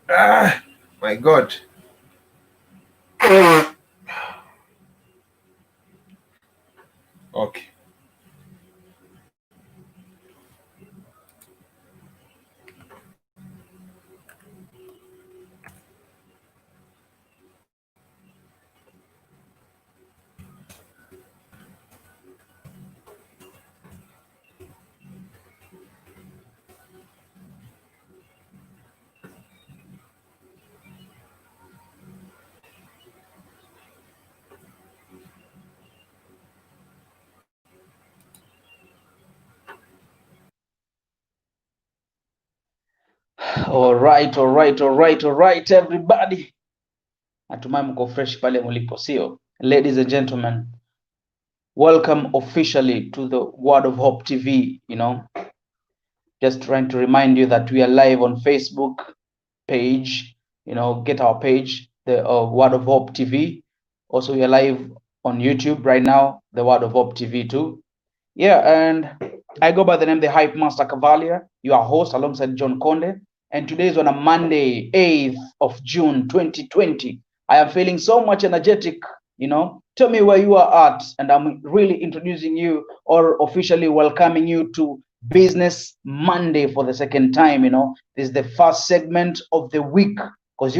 My God. Okay. All right, everybody. Natumai mko fresh pale mlipo, sio? Ladies and gentlemen, welcome officially to the Word of Hope TV. Just trying to remind you that we are live on Facebook page. Get our page, the Word of Hope TV. Also, we are live on YouTube right now, the Word of Hope TV too. Yeah, and I go by the name the Hype Master Cavalier, your host alongside John Conde. And today is on a Monday, 8th of June, 2020. I am feeling so much energetic, Tell me where you are at, and I'm really introducing you or officially welcoming you to Business Monday for the second time. This is the first segment of the week because,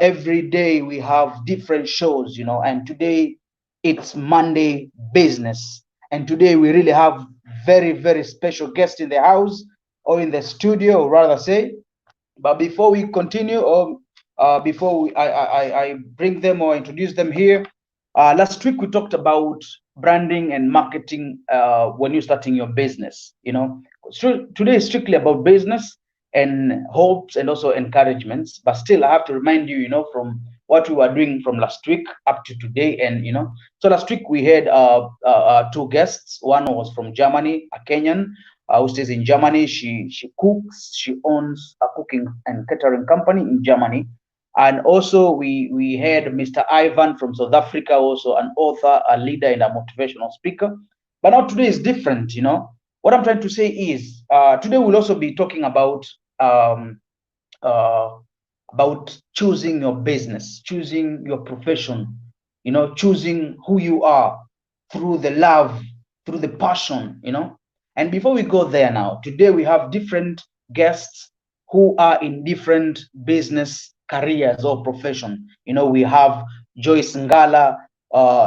every day we have different shows, and today it's Monday Business. And today we really have very, very special guests in the house or in the studio, rather say. But before we continue, or before I bring them or introduce them here, last week we talked about branding and marketing when you're starting your business. Today is strictly about business and hopes and also encouragements. But still, I have to remind you, from what we were doing from last week up to today. And so last week we had two guests. One was from Germany, a Kenyan who stays in Germany. She cooks. She owns a cooking and catering company in Germany. And also we had Mr. Ivan from South Africa, also an author, a leader, and a motivational speaker. But now today is different. What I'm trying to say is today we'll also be talking about uh, choosing your business, choosing your profession, choosing who you are through the love, through the passion, And before we go there now, today we have different guests who are in different business careers or profession. We have Joyce Ngala.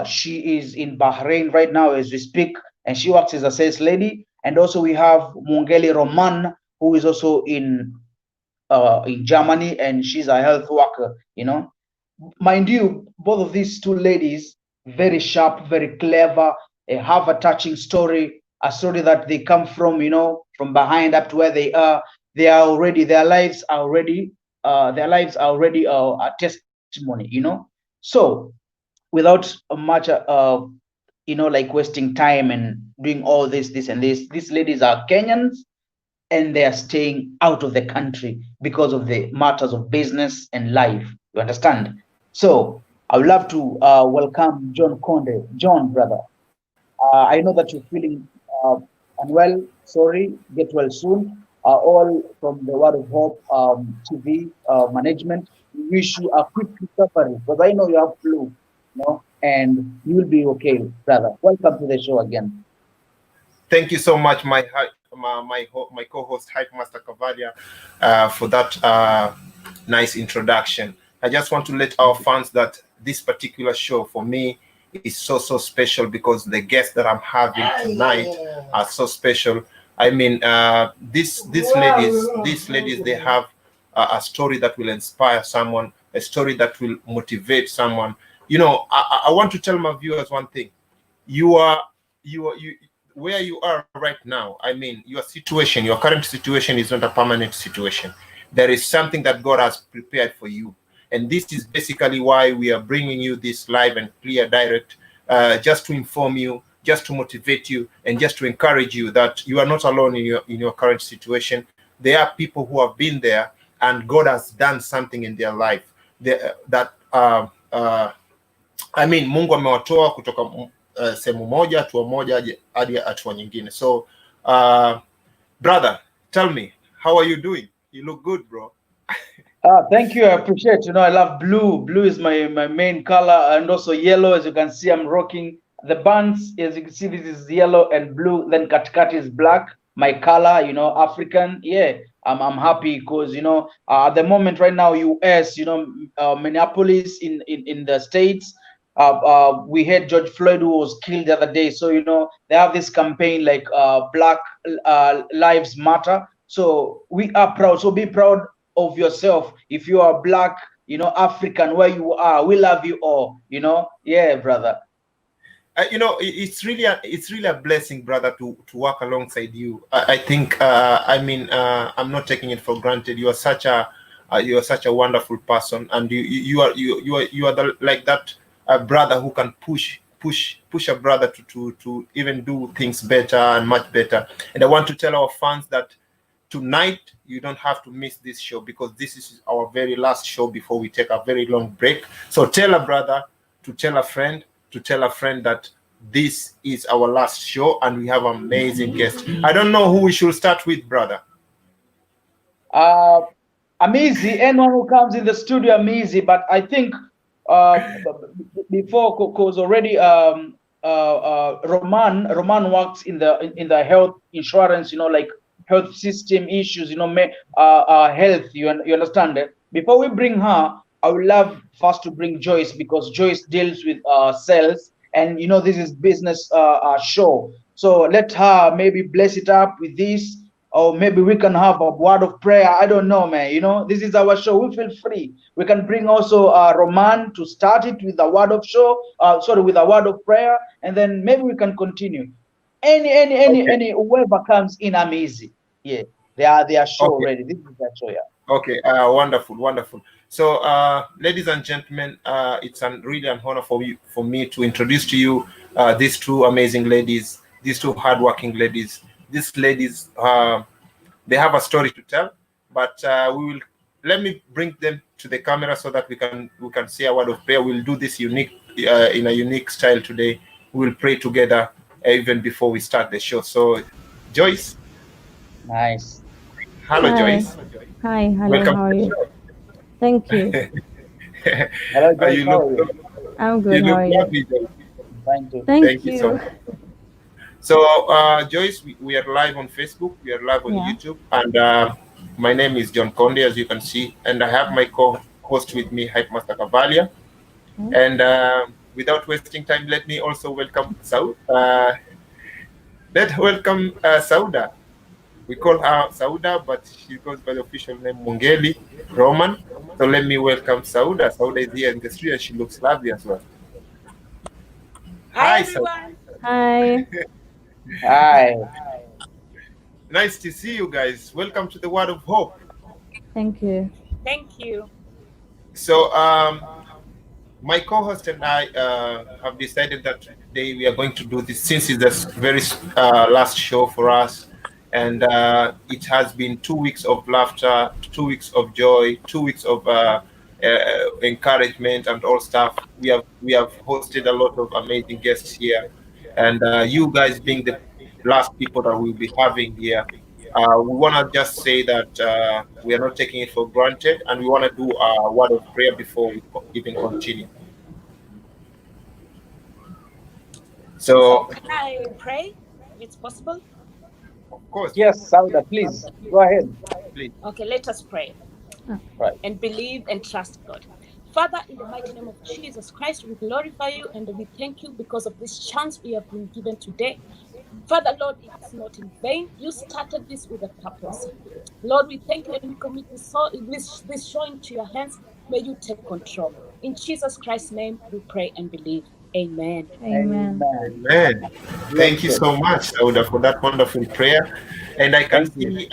She is in Bahrain right now as we speak, and she works as a sales lady. And also we have Mwongeli Roman, who is also in Germany, and she's a health worker. Mind you, both of these two ladies, very sharp, very clever, have a touching story, a story that they come from, from behind up to where they are. Their lives are already a testimony. So without much, like wasting time and doing all this and this, these ladies are Kenyans and they are staying out of the country because of the matters of business and life. You understand? So I would love to welcome John Conde. John, brother, I know that you're feeling unwell. Sorry, get well soon. All from the Word of Hope TV management. We wish you a quick recovery because I know you have flu, and you will be okay, brother. Welcome to the show again. Thank you so much, my co-host Hype Master Cavalier, for that nice introduction. I just want to let our fans that this particular show for me is so special because the guests that I'm having tonight are so special. I mean, these ladies, they have a story that will inspire someone, a story that will motivate someone. I want to tell my viewers one thing. You where you are right now. I mean, your current situation is not a permanent situation. There is something that God has prepared for you. And this is basically why we are bringing you this live and clear direct, just to inform you, just to motivate you, and just to encourage you that you are not alone in your current situation. There are people who have been there, and God has done something in their life. I mean, Mungu amewatoa kutoka sehemu moja, hatua moja hadi hatua nyingine. So, brother, tell me, how are you doing? You look good, bro. Thank you. I appreciate. I love blue. Blue is my main color, and also yellow. As you can see, I'm rocking the bands. As you can see, this is yellow and blue. Then katikati is black. My color, African. Yeah, I'm happy because at the moment right now, U.S. Minneapolis in the states. We had George Floyd who was killed the other day. So they have this campaign like Black Lives Matter. So we are proud. So be proud of yourself. If you are black, African, where you are, we love you all. Yeah, brother. It's really a blessing, brother, to work alongside you. I think I'm not taking it for granted. You are such a wonderful person, and you are like that brother who can push a brother to even do things better and much better. And I want to tell our fans that tonight you don't have to miss this show, because this is our very last show before we take a very long break. So tell a brother to tell a friend to tell a friend that this is our last show and we have amazing guests. I don't know who we should start with, brother. I'm easy. Anyone who comes in the studio, I'm easy. But I think before, because already Roman works in the health insurance, like health system issues, health. You understand it. Before we bring her, I would love first to bring Joyce, because Joyce deals with sales, and this is business show. So let her maybe bless it up with this, or maybe we can have a word of prayer. I don't know, man. This is our show. We feel free. We can bring also Roman to start it with a word of with a word of prayer, and then maybe we can continue. Any whoever comes in, I'm easy. Yeah, they are show Okay. ready. This is their show, yeah. Okay, wonderful. So, ladies and gentlemen, it's really an honor for me to introduce to you these two amazing ladies, these two hardworking ladies. These ladies, they have a story to tell, but let me bring them to the camera so that we can say a word of prayer. We'll do this unique in a unique style today. We'll pray together even before we start the show. So, Joyce. Nice. Hello, Hi. Joyce. Hi, hello, Welcome how are to the you? show. Thank you. Hello, Joyce. You How look are you? I'm you good, how look are you? lovely, Joyce. Thank you. Thank Thank you so you. much. So, Joyce, we are live on Facebook, we are live on Yeah. YouTube, and my name is John Conde, as you can see, and I have my co-host with me, Hype Master Cavalia. Okay. And without wasting time, let me also welcome let's welcome Sauda. We call her Sauda, but she goes by the official name Mwongeli, Roman. So let me welcome Sauda. Sauda is here in the street and she looks lovely as well. Hi Hi, Sauda. everyone. Hi. Hi. Nice to see you guys. Welcome to the Word of Hope. Thank you. Thank you. So, my co-host and I have decided that today we are going to do this, since it's the very last show for us, and it has been 2 weeks of laughter, 2 weeks of joy, 2 weeks of encouragement and all stuff. We have hosted a lot of amazing guests here, and you guys being the last people that we'll be having here. We want to just say that we are not taking it for granted, and we want to do a word of prayer before we even continue. So So, can I pray if it's possible? of course, Yes, Sauda, please go ahead. please. Okay, let us pray Right. and believe and trust God. Father, in the mighty name of Jesus Christ, we glorify you and we thank you because of this chance we have been given today. Father, Lord, it's not in vain. You started this with a purpose. Lord, we thank you and we commit this show into your hands. May you take control. In Jesus Christ's name, we pray and believe. Amen. Amen. Amen. Amen. Thank you Beautiful. so much, Sauda, for that wonderful prayer. And I can Thank you. see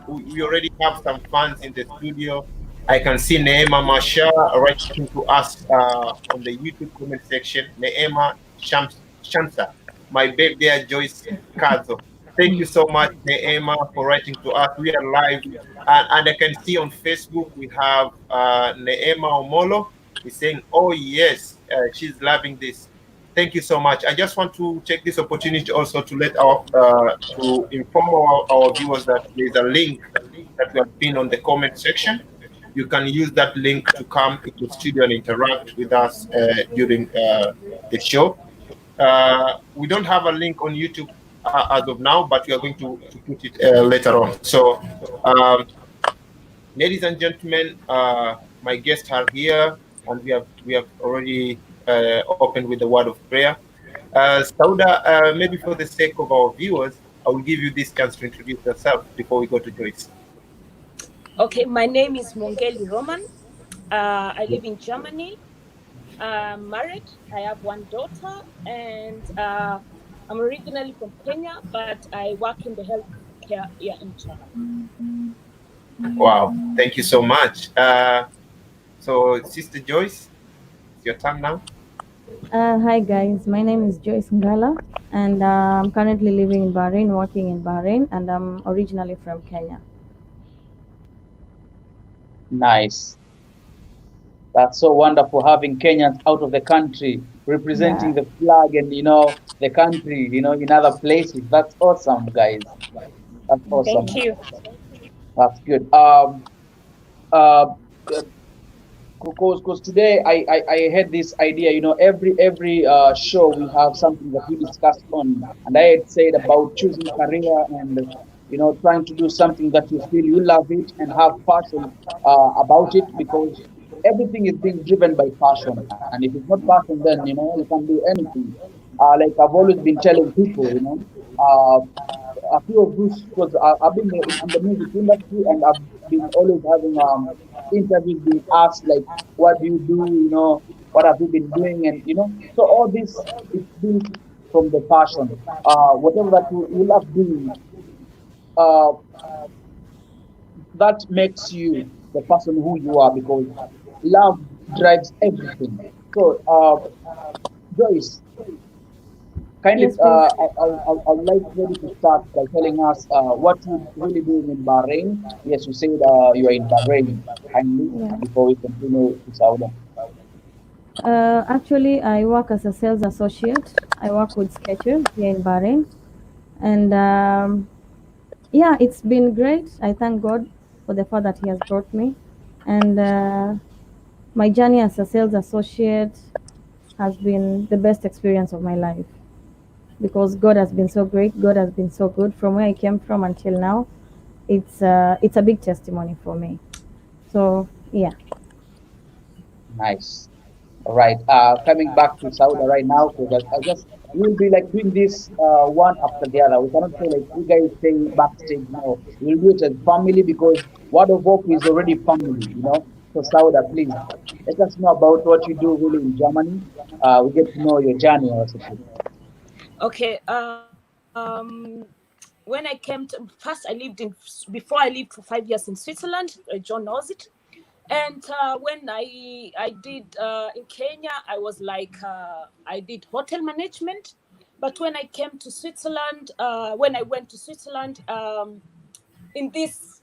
we already have some fans in the studio. I can see Neema Masha writing to us on the YouTube comment section. Neema Shamsa, my babe there, Joyce Kazo. Thank you so much, Neema, for writing to us. We are live. And I can see on Facebook we have Neema Omolo. He's saying, oh, yes, she's loving this. Thank you so much. I just want to take this opportunity also to let to inform our viewers that there's a link that we have pinned on the comment section. you can use that link to come into studio and interact with us during the show. We don't have a link on YouTube as of now, but we are going to put it later on. So, ladies and gentlemen, my guests are here, and we have already opened with the word of prayer. Sauda, maybe for the sake of our viewers, I will give you this chance to introduce yourself before we go to Joyce. Okay, my name is Mwongeli Roman. I live in Germany. I'm married. I have one daughter, and I'm originally from Kenya, but I work in the healthcare here in Germany. Wow, thank you so much. So, Sister Joyce, it's your turn now. Hi guys, my name is Joyce Ngala, and I'm currently living in Bahrain, working in Bahrain, and I'm originally from Kenya. Nice. That's so wonderful having Kenyans out of the country representing the flag and the country in other places. That's awesome, guys. That's awesome. Thank you. That's good. Because today I had this idea, every show we have something that we discuss on, and I had said about choosing career and trying to do something that you feel you love it and have passion about it, because everything is being driven by passion, and if it's not passion, then you can do anything. Like I've always been telling people, a few of those, because I've been in the music industry, and I've been always having interviews being asked like, what do you do, what have you been doing, and so all this is built from the passion. Whatever that you love doing, uh, that makes you the person who you are, because love drives everything. So, Joyce, kindly, Yes, please. I'd like really to start by telling us what you're really doing in Bahrain. Yes, you said you are in Bahrain, kindly, Yeah. before we continue to Saudi. Actually, I work as a sales associate. I work with Skechers here in Bahrain, and yeah, it's been great. I thank God for the far that He has brought me, and my journey as a sales associate has been the best experience of my life, because God has been so great. God has been so good from where I came from until now. It's a big testimony for me. So yeah. Nice. All right. Coming back to Saudi right now, because I just we'll be like doing this one after the other. We cannot say like you guys stay backstage. No, we'll do it as family, because Word of Hope is already family. So Saudi, please let us know about what you do really in Germany. We get to know your journey also, please. Okay. When I came to first, before I lived for 5 years in Switzerland. John knows it. And when I did in Kenya, I was like I did hotel management. But when I came to Switzerland, when I went to Switzerland, in this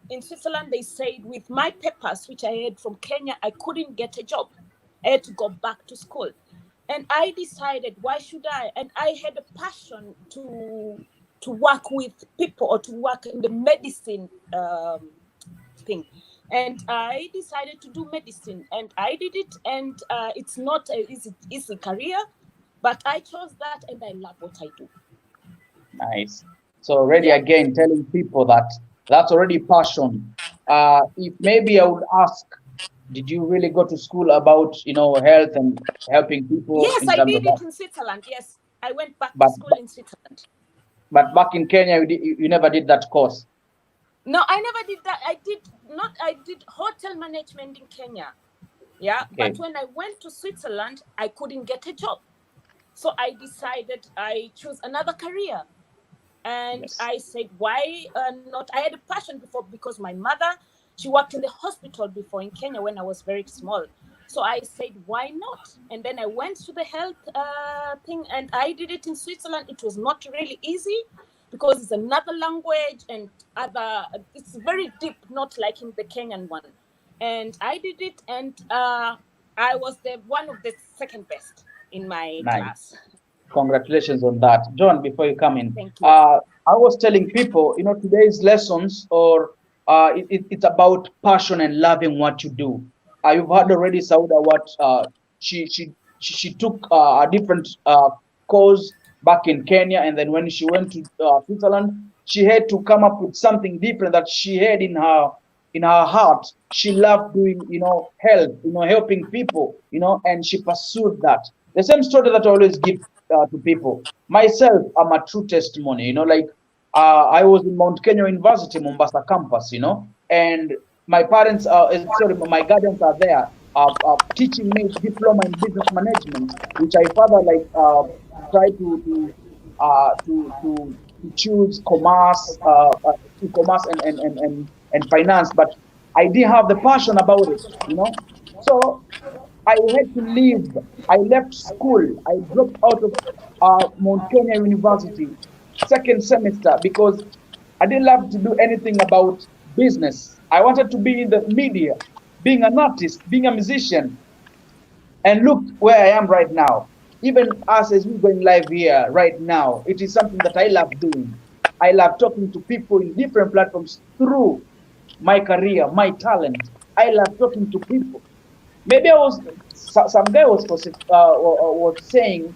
in Switzerland, they said with my papers, which I had from Kenya, I couldn't get a job. I had to go back to school. And I decided, why should I? And I had a passion to work with people, or to work in the medicine thing. And I decided to do medicine, and I did it. And it's not an easy career, but I chose that, and I love what I do. Nice. So already Yeah. again telling people that that's already passion. If maybe I would ask, did you really go to school about health and helping people Yes, in I terms of did that? it in Switzerland. Yes, I went back But to school in Switzerland. but back in Kenya, you never did that course. No, I never did that. I did hotel management in Kenya. Yeah, Okay. but when I went to Switzerland, I couldn't get a job. So I decided I chose another career. And Yes. I said, why not? I had a passion before, because my mother, she worked in the hospital before in Kenya when I was very small. So I said, why not? And then I went to the health thing, and I did it in Switzerland. It was not really easy, because it's another language, and it's very deep, not like in the Kenyan one. And I did it, and I was one of the second best in my Nice. class. Congratulations on that, John. Before you come in, Thank you. I was telling people, today's lessons or it's about passion and loving what you do. You've heard already, Sauda, what she took a different course back in Kenya, and then when she went to Switzerland, she had to come up with something different that she had in her heart. She loved doing, help, helping people, and she pursued that. The same story that I always give to people. Myself, I'm a true testimony. Like I was in Mount Kenya University, Mombasa campus, and my parents sorry, my guardians are there, teaching me diploma in business management, which I further try to choose commerce, commerce and finance, but I didn't have the passion about it. So I had to leave. I left school. I dropped out of Mount Kenya University second semester because I didn't love to do anything about business. I wanted to be in the media, being an artist, being a musician. And look where I am right now. Even us as we're going live here right now, it is something that I love doing. I love talking to people in different platforms through my career, my talent. I love talking to people. Maybe some guy was saying,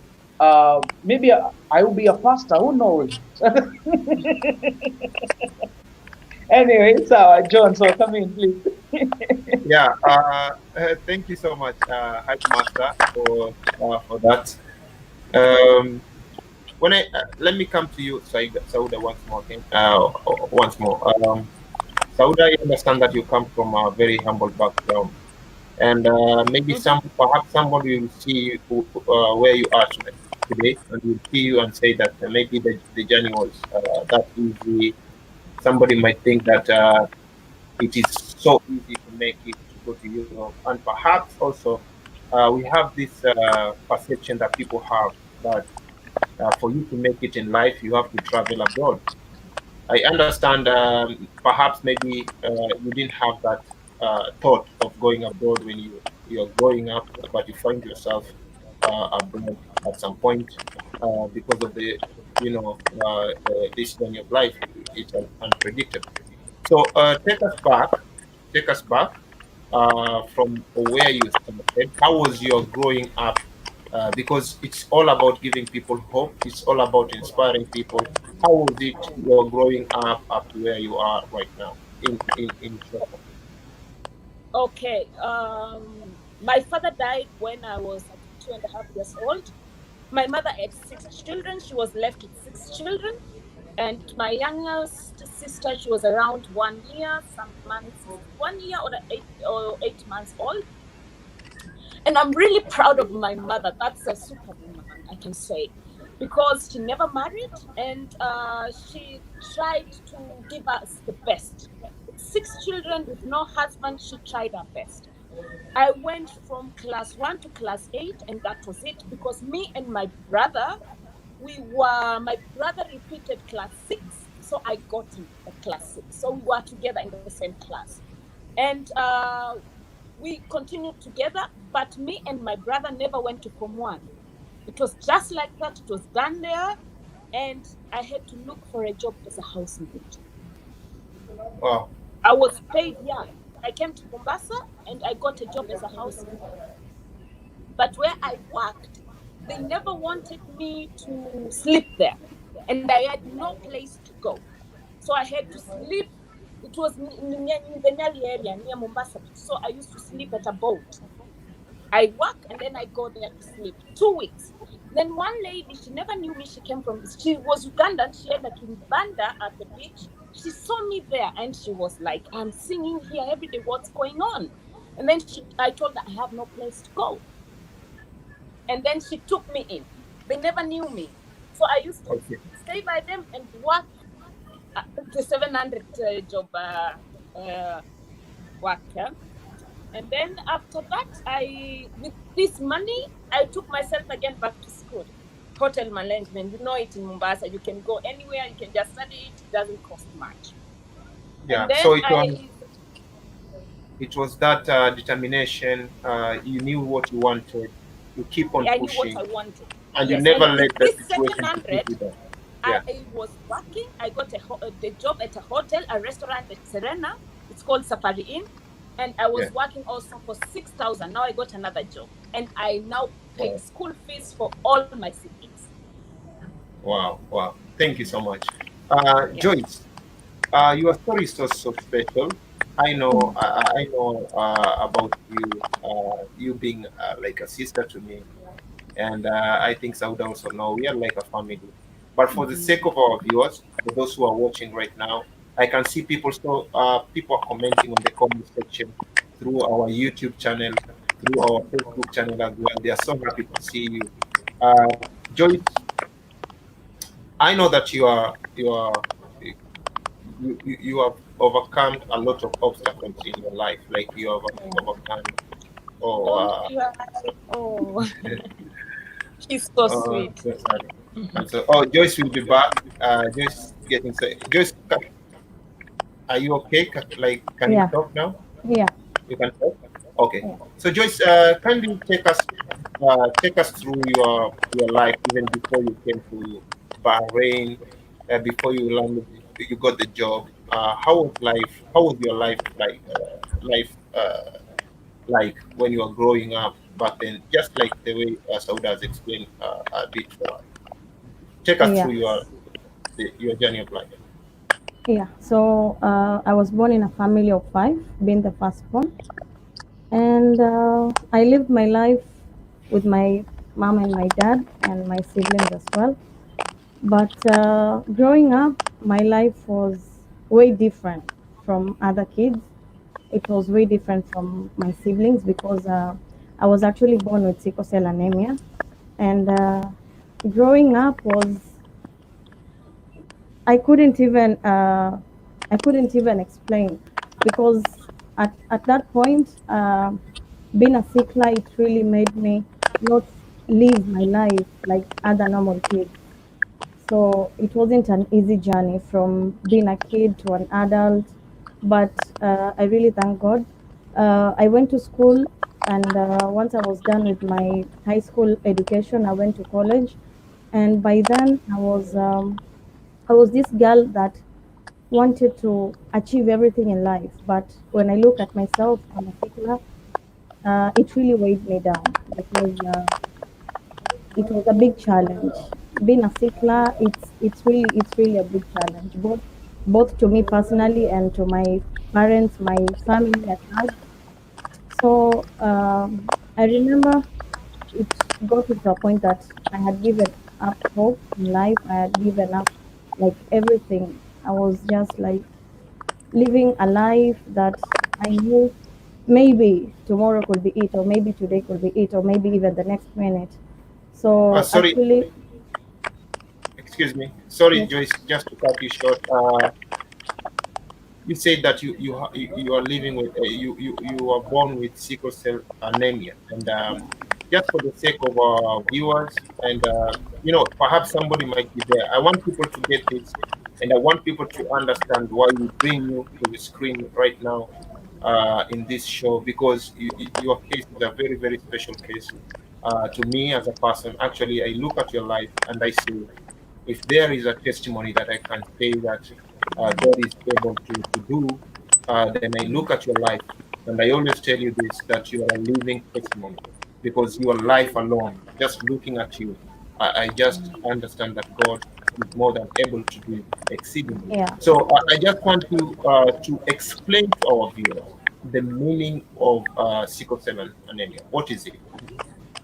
maybe I will be a pastor. Who knows? Anyway, so John, so come in, please. Yeah, thank you so much, Hype Master, for that. When let me come to you, Sauda, once more. Okay? Once more. Sauda, I understand that you come from a very humble background, and maybe perhaps somebody will see you, where you are today, and will see you and say that maybe the journey was that easy. Somebody might think that it is so easy to make it to go to Europe, and perhaps also we have this perception that people have that for you to make it in life, you have to travel abroad. I understand perhaps maybe you didn't have that thought of going abroad when you're growing up, but you find yourself abroad at some point because of the this journey of life. It's unpredictable. So take us back from where you started. How was your growing up? Because it's all about giving people hope. It's all about inspiring people. How was it your growing up to where you are right now in short? Okay. My father died when I was 2.5 years old. My mother had 6 children. She was left with 6 children. And my youngest sister, she was around 1 year, some months, 1 year or 8 months old. And I'm really proud of my mother. That's a superwoman, I can say, because she never married, and she tried to give us the best. 6 children with no husband, she tried her best. I went from class 1 to class 8, and that was it, because me and my brother, my brother repeated class 6, so I got him at class 6. So we were together in the same class. And we continued together, but me and my brother never went to Form 1. It was just like that. It was done there, and I had to look for a job as a housemaid. Wow. I was paid young. I came to Mombasa, and I got a job as a housemaid. But where I worked, they never wanted me to sleep there, and I had no place to go. So I had to sleep. It was in the Nyali area near Mombasa, so I used to sleep at a boat. I work and then I go there to sleep 2 weeks. Then one lady, she never knew me. She was Ugandan. She had a kimbanda at the beach. She saw me there and she was like, I'm singing here every day. What's going on? And then I told her I have no place to go. And then she took me in. They never knew me. So I used to stay by them and work the 700 job worker. And then after that, with this money, I took myself again back to school. Hotel management, you know it in Mombasa. You can go anywhere, you can just study it. It doesn't cost much. Yeah, so it was that determination. You knew what you wanted. You keep on pushing. I knew what I wanted. And you never let that situation defeat you. Yeah. I was working. I got the job at a hotel, a restaurant at Serena. It's called Safari Inn. And I was Yeah. working also for 6,000. Now I got another job. And I now paid Wow. school fees for all my siblings. Wow. Wow. Thank you so much. Yeah. Joyce, your story is so special. I know, I know about you, you being like a sister to me, and I think Sauda also know we are like a family. But for the sake of our viewers, for those who are watching right now, I can see people. So people are commenting on the comment section through our YouTube channel, through our Facebook channel as well. They are so happy to see you. Joyce, I know that you have overcome a lot of obstacles in your life, like you have overcome. Oh, Don't cry. Oh, he's so sweet. so sorry. And so, oh, Joyce will be back. Joyce getting so. Joyce, are you okay? Like, can you Yeah, talk now? yeah, You can talk. Okay. yeah. So, Joyce, kindly take us through your life even before you came to Bahrain, before you landed, you got the job. How was life? How was your life like? Like when you were growing up back then, just like the way Sauda has explained a bit for us. Take us Yeah, through your journey of life. yeah. So I was born in a family of five, being the firstborn, and I lived my life with my mom and my dad and my siblings as well. But growing up, my life was way different from other kids. It was way different from my siblings because I was actually born with sickle cell anemia, and growing up was I couldn't even explain because at that point, being a sickler, it really made me not live my life like other normal kids. So it wasn't an easy journey from being a kid to an adult, but I really thank God. I went to school, and once I was done with my high school education, I went to college, and by then I was this girl that wanted to achieve everything in life. But when I look at myself, I'm a sickler. It really weighed me down because it was a big challenge. Being a sickler, it's really a big challenge, both to me personally and to my parents, my family at large. So I remember it got to a point that I had given up hope in life. I had given up like everything. I was just like living a life that I knew maybe tomorrow could be it, or maybe today could be it, or maybe even the next minute. So Sorry, actually, excuse me. Sorry, yes, Joyce, just to cut you short. You said that you are living with you are born with sickle cell anemia, and just for the sake of our viewers, and perhaps somebody might be there. I want people to get this, and I want people to understand why we bring you to the screen right now in this show, because your case is a very special case to me as a person. Actually, I look at your life and I say, if there is a testimony that I can say that God is able to do, then I look at your life and I always tell you this, that you are a living testimony, because your life alone, just looking at you, I just understand that God is more than able to do exceedingly. yeah, So I just want to explain to our viewers the meaning of sickle cell anemia. What is it?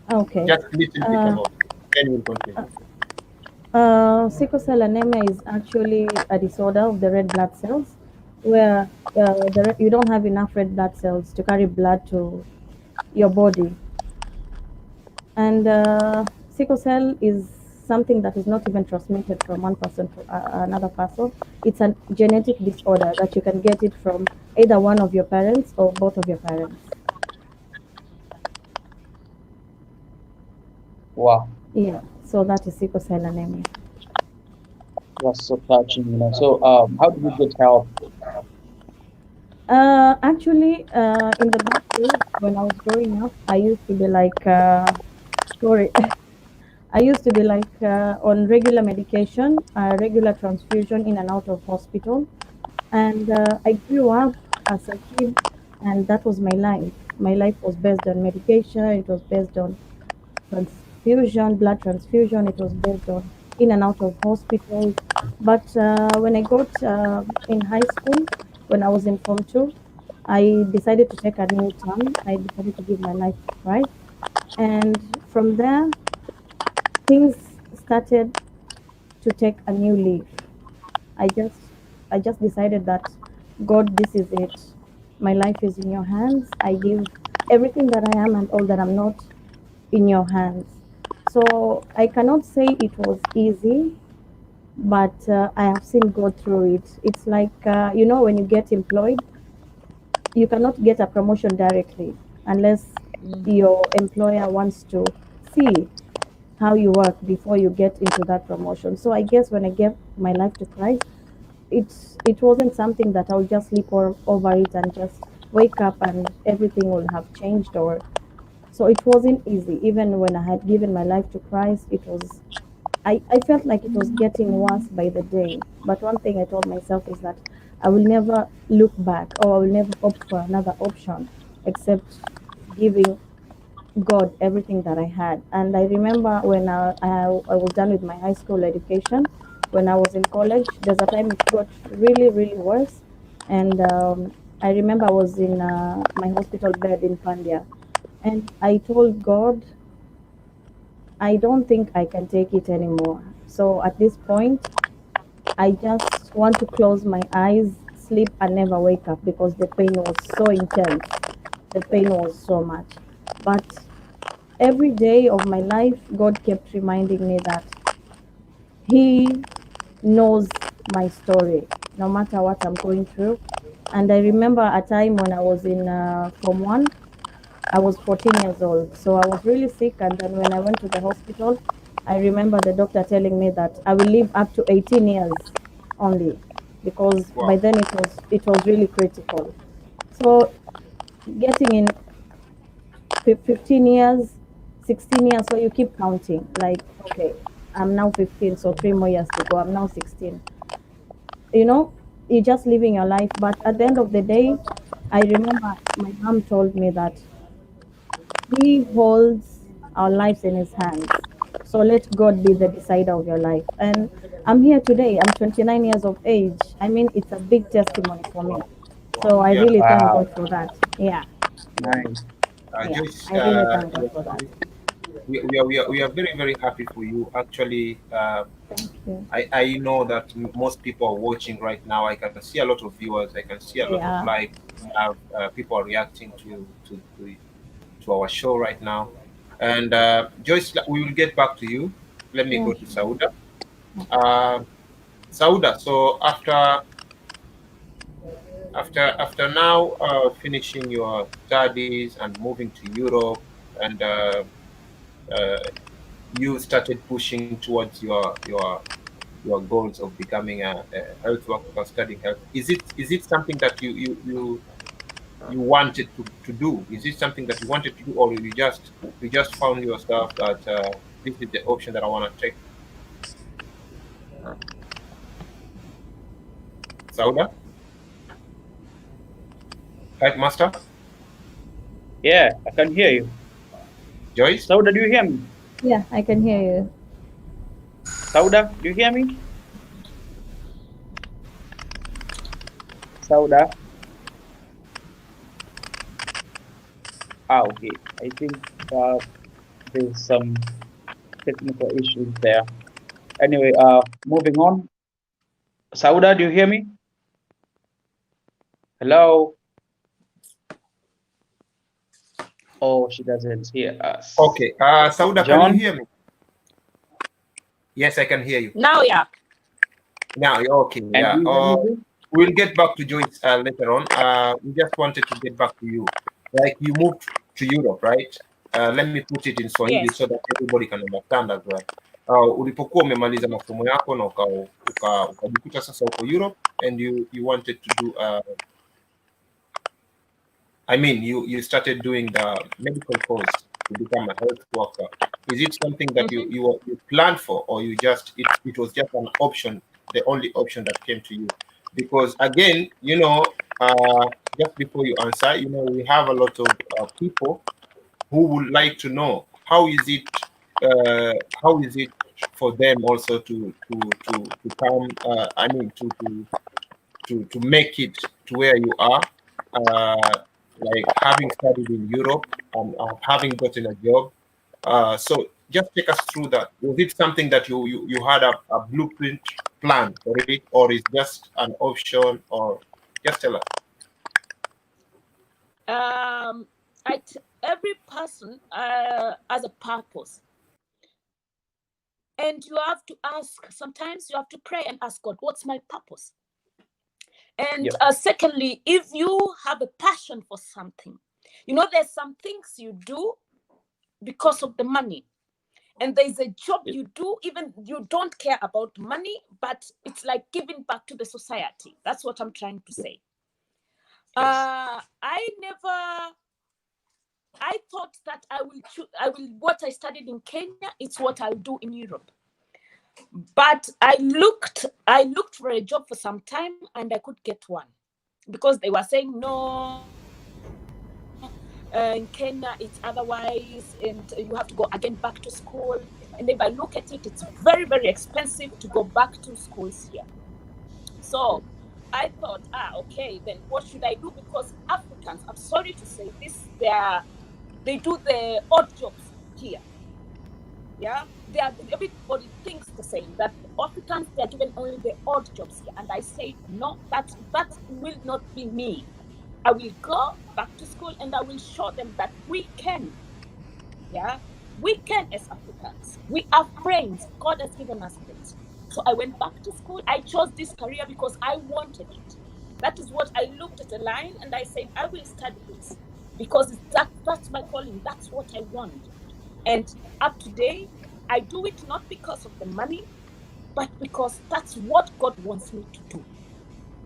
okay. Just a little bit Uh, about it. Then we'll continue. Sickle cell anemia is actually a disorder of the red blood cells, where you don't have enough red blood cells to carry blood to your body. And sickle cell is something that is not even transmitted from one person to another person. It's a genetic disorder that you can get it from either one of your parents or both of your parents. Wow, Yeah, so that is sickle cell anemia. that's so touching, you know. So, how did you get help? Actually, in the back days when I was growing up, I used to be like, sorry, I used to be like on regular medication, regular transfusion in and out of hospital. And I grew up as a kid, and that was my life. My life was based on medication, it was based on transfusion, blood transfusion, it was based on in and out of hospitals. But when I got in high school, when I was in Form 2, I decided to take a new turn. I decided to give my life to Christ. And from there, things started to take a new leaf. I just I just decided that, God, this is it. My life is in your hands. I give everything that I am and all that I'm not in your hands. So I cannot say it was easy, but I have seen God through it. It's like when you get employed, you cannot get a promotion directly unless your employer wants to see how you work before you get into that promotion. So I guess when I gave my life to Christ, it wasn't something that I'll just sleep over it and just wake up and everything will have changed. Or so it wasn't easy. Even when I had given my life to Christ, I felt like it was getting worse by the day. But one thing I told myself is that I will never look back, or I will never opt for another option except giving God everything that I had. And I remember when I was done with my high school education, when I was in college, there's a time it got really, really worse. And I remember I was in my hospital bed in Pandia. And I told God, I don't think I can take it anymore. So at this point, I just want to close my eyes, sleep, and never wake up because the pain was so intense. The pain was so much. But every day of my life, God kept reminding me that He knows my story, no matter what I'm going through. And I remember a time when I was in Form 1, I was 14 years old. So I was really sick. And then when I went to the hospital, I remember the doctor telling me that I will live up to 18 years only, because by then it was really critical. So getting in 15 years, 16 years, so you keep counting, like, okay, I'm now 15, so 3 more years to go, I'm now 16. You're just living your life. But at the end of the day, I remember my mom told me that He holds our lives in His hands. So let God be the decider of your life. And I'm here today. I'm 29 years of age. I mean, it's a big testimony for me. So I really thank God for that. Yeah. Nice. Yeah. Joyce, I really thank God for that. we are very, very happy for you. Actually, Thank you. I know that most people are watching right now. I can see a lot of viewers. I can see a lot of Yeah. likes. People are reacting to our show right now. And Joyce, we will get back to you. Let me Yeah, go to sure. Sauda. Sauda, so after now finishing your studies and moving to Europe, and uh, you started pushing towards your goals of becoming a health worker, studying health. Is it something that you wanted to do? Is it something that you wanted to do, or you just found yourself that this is the option that I want to take? Sauda, right, Master? Yeah, I can hear you. Joyce? Sauda, do you hear me? Yeah, I can hear you. Sauda, do you hear me? Sauda. Okay. I think there's some technical issues there. Anyway, moving on. Sauda, do you hear me? Hello? Oh, she doesn't hear us. Okay. Sauda, can you John? hear me? Yes, I can hear you. Now, yeah. Now, okay. And Yeah. do you hear me too? We'll get back to Joyce later on. We just wanted to get back to you. Like, you moved to Europe, right? Let me put it in Swahili Yes. so that everybody can understand as well. Ulipokuwa umemaliza masomo yako na ukajikuta sasa uko Europe, and you wanted to do you started doing the medical course to become a health worker? Is it something that you planned for, or you just it was just an option, the only option that came to you? Because again, just before you answer, we have a lot of people who would like to know how is it for them also to come, I mean, to make it to where you are, like having studied in Europe and having gotten a job. So just take us through that. Was it something that you had a blueprint plan for it, or is just an option, or just tell us? Every person has a purpose. And you have to ask, sometimes you have to pray and ask God, what's my purpose? And secondly, if you have a passion for something, there's some things you do because of the money. And there's a job you do, even you don't care about money, but it's like giving back to the society. That's what I'm trying to say. I thought that I will what I studied in Kenya, it's what I'll do in Europe. But I looked for a job for some time and I could get one, because they were saying no, in Kenya it's otherwise, and you have to go again back to school. And if I look at it, it's very, very expensive to go back to schools here. So I thought, okay, then what should I do? Because Africans, I'm sorry to say this, they do the odd jobs here. Yeah, everybody thinks the same, that Africans, they're given only the odd jobs here. And I say, no, that will not be me. I will go back to school and I will show them that we can. Yeah, we can as Africans. We have brains. God has given us brains. So I went back to school. I chose this career because I wanted it. That is what I looked at a line and I said, I will study this because that's my calling. That's what I want. And up to today, I do it not because of the money, but because that's what God wants me to do.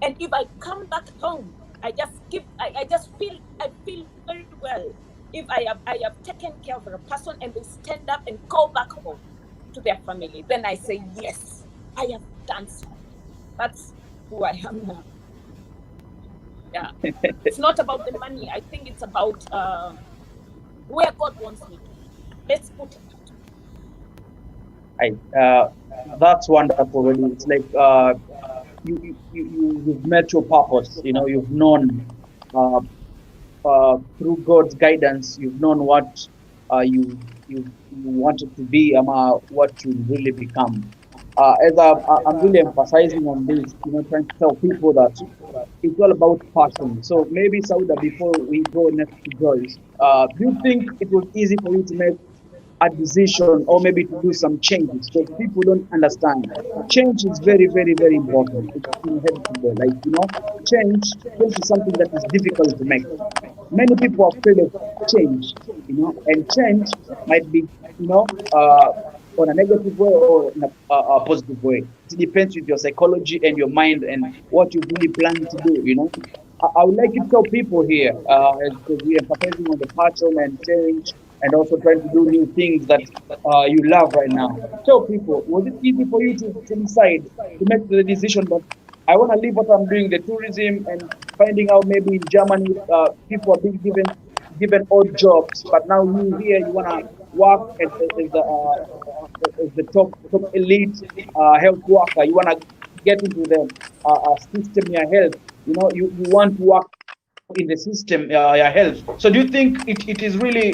And if I come back home, I feel very well. If I have taken care of a person and they stand up and go back home to their family, then I say, yes, I have done something. That's who I am now. Yeah, it's not about the money. I think it's about where God wants me to be. Let's put it that way. That's wonderful. Really, it's like you've met your purpose. You've known through God's guidance, you've known what you wanted to be, what you really become. As I'm really emphasizing on this, trying to tell people that it's all about passion. So maybe, Sauda, before we go next to Joyce, do you think it was easy for you to make a decision, or maybe to do some changes? Because people don't understand. Change is very, very, very important. It's inevitable. Change is something that is difficult to make. Many people are afraid of change, and change might be, on a negative way or in a positive way. It depends with your psychology and your mind and what you really plan to do. I would like you to tell people here, because we are emphasizing on the passion and change, and also trying to do new things that you love right now. Tell people, was it easy for you to decide, to make the decision that I want to leave what I'm doing, the tourism, and finding out maybe in Germany people are being given odd jobs, but now you here, you want to work as the top elite health worker. You want to get into the system, your health. You want to work in the system, your health. So do you think it is really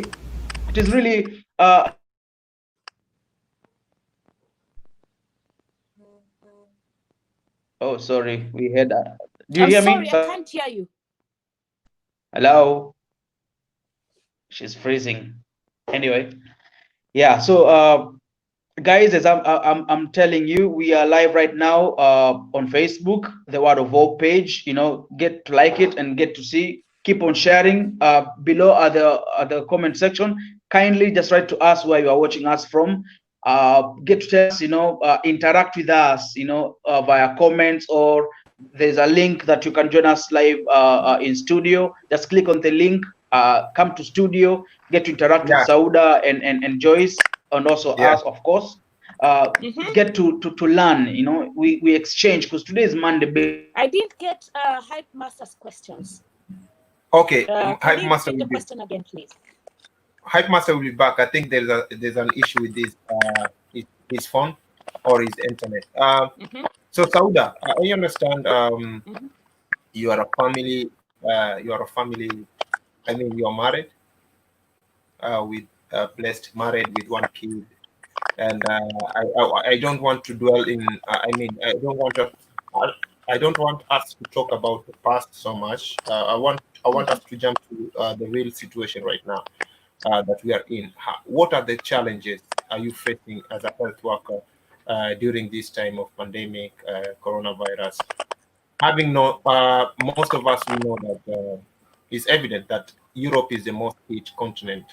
oh, sorry, we had do you hear me? I can't hear you. Hello? She's freezing. Anyway, yeah, so guys, as I'm telling you, we are live right now on Facebook, the Word of Hope page. Get to like it and get to see. Keep on sharing. Below at the comment section, kindly just write to us where you are watching us from. Get to tell us, interact with us, via comments, or there's a link that you can join us live in studio. Just click on the link come to studio, get to interact with Sauda and Joyce, and also us, of course. Get to learn. You know, we exchange, because today is Monday. I didn't get Hype Master's questions. Okay, Hype Master, the question again, please. Hype Master will be back. I think there's an issue with his phone or his internet. So Sauda, I understand. You are a family. I mean, you are married. With blessed, married with one kid, and I don't want to dwell in. I mean, I don't want us to talk about the past so much. I want us to jump to the real situation right now that we are in. What are the challenges are you facing as a health worker during this time of pandemic, coronavirus? Having most of us, we know that it's evident that Europe is the most hit continent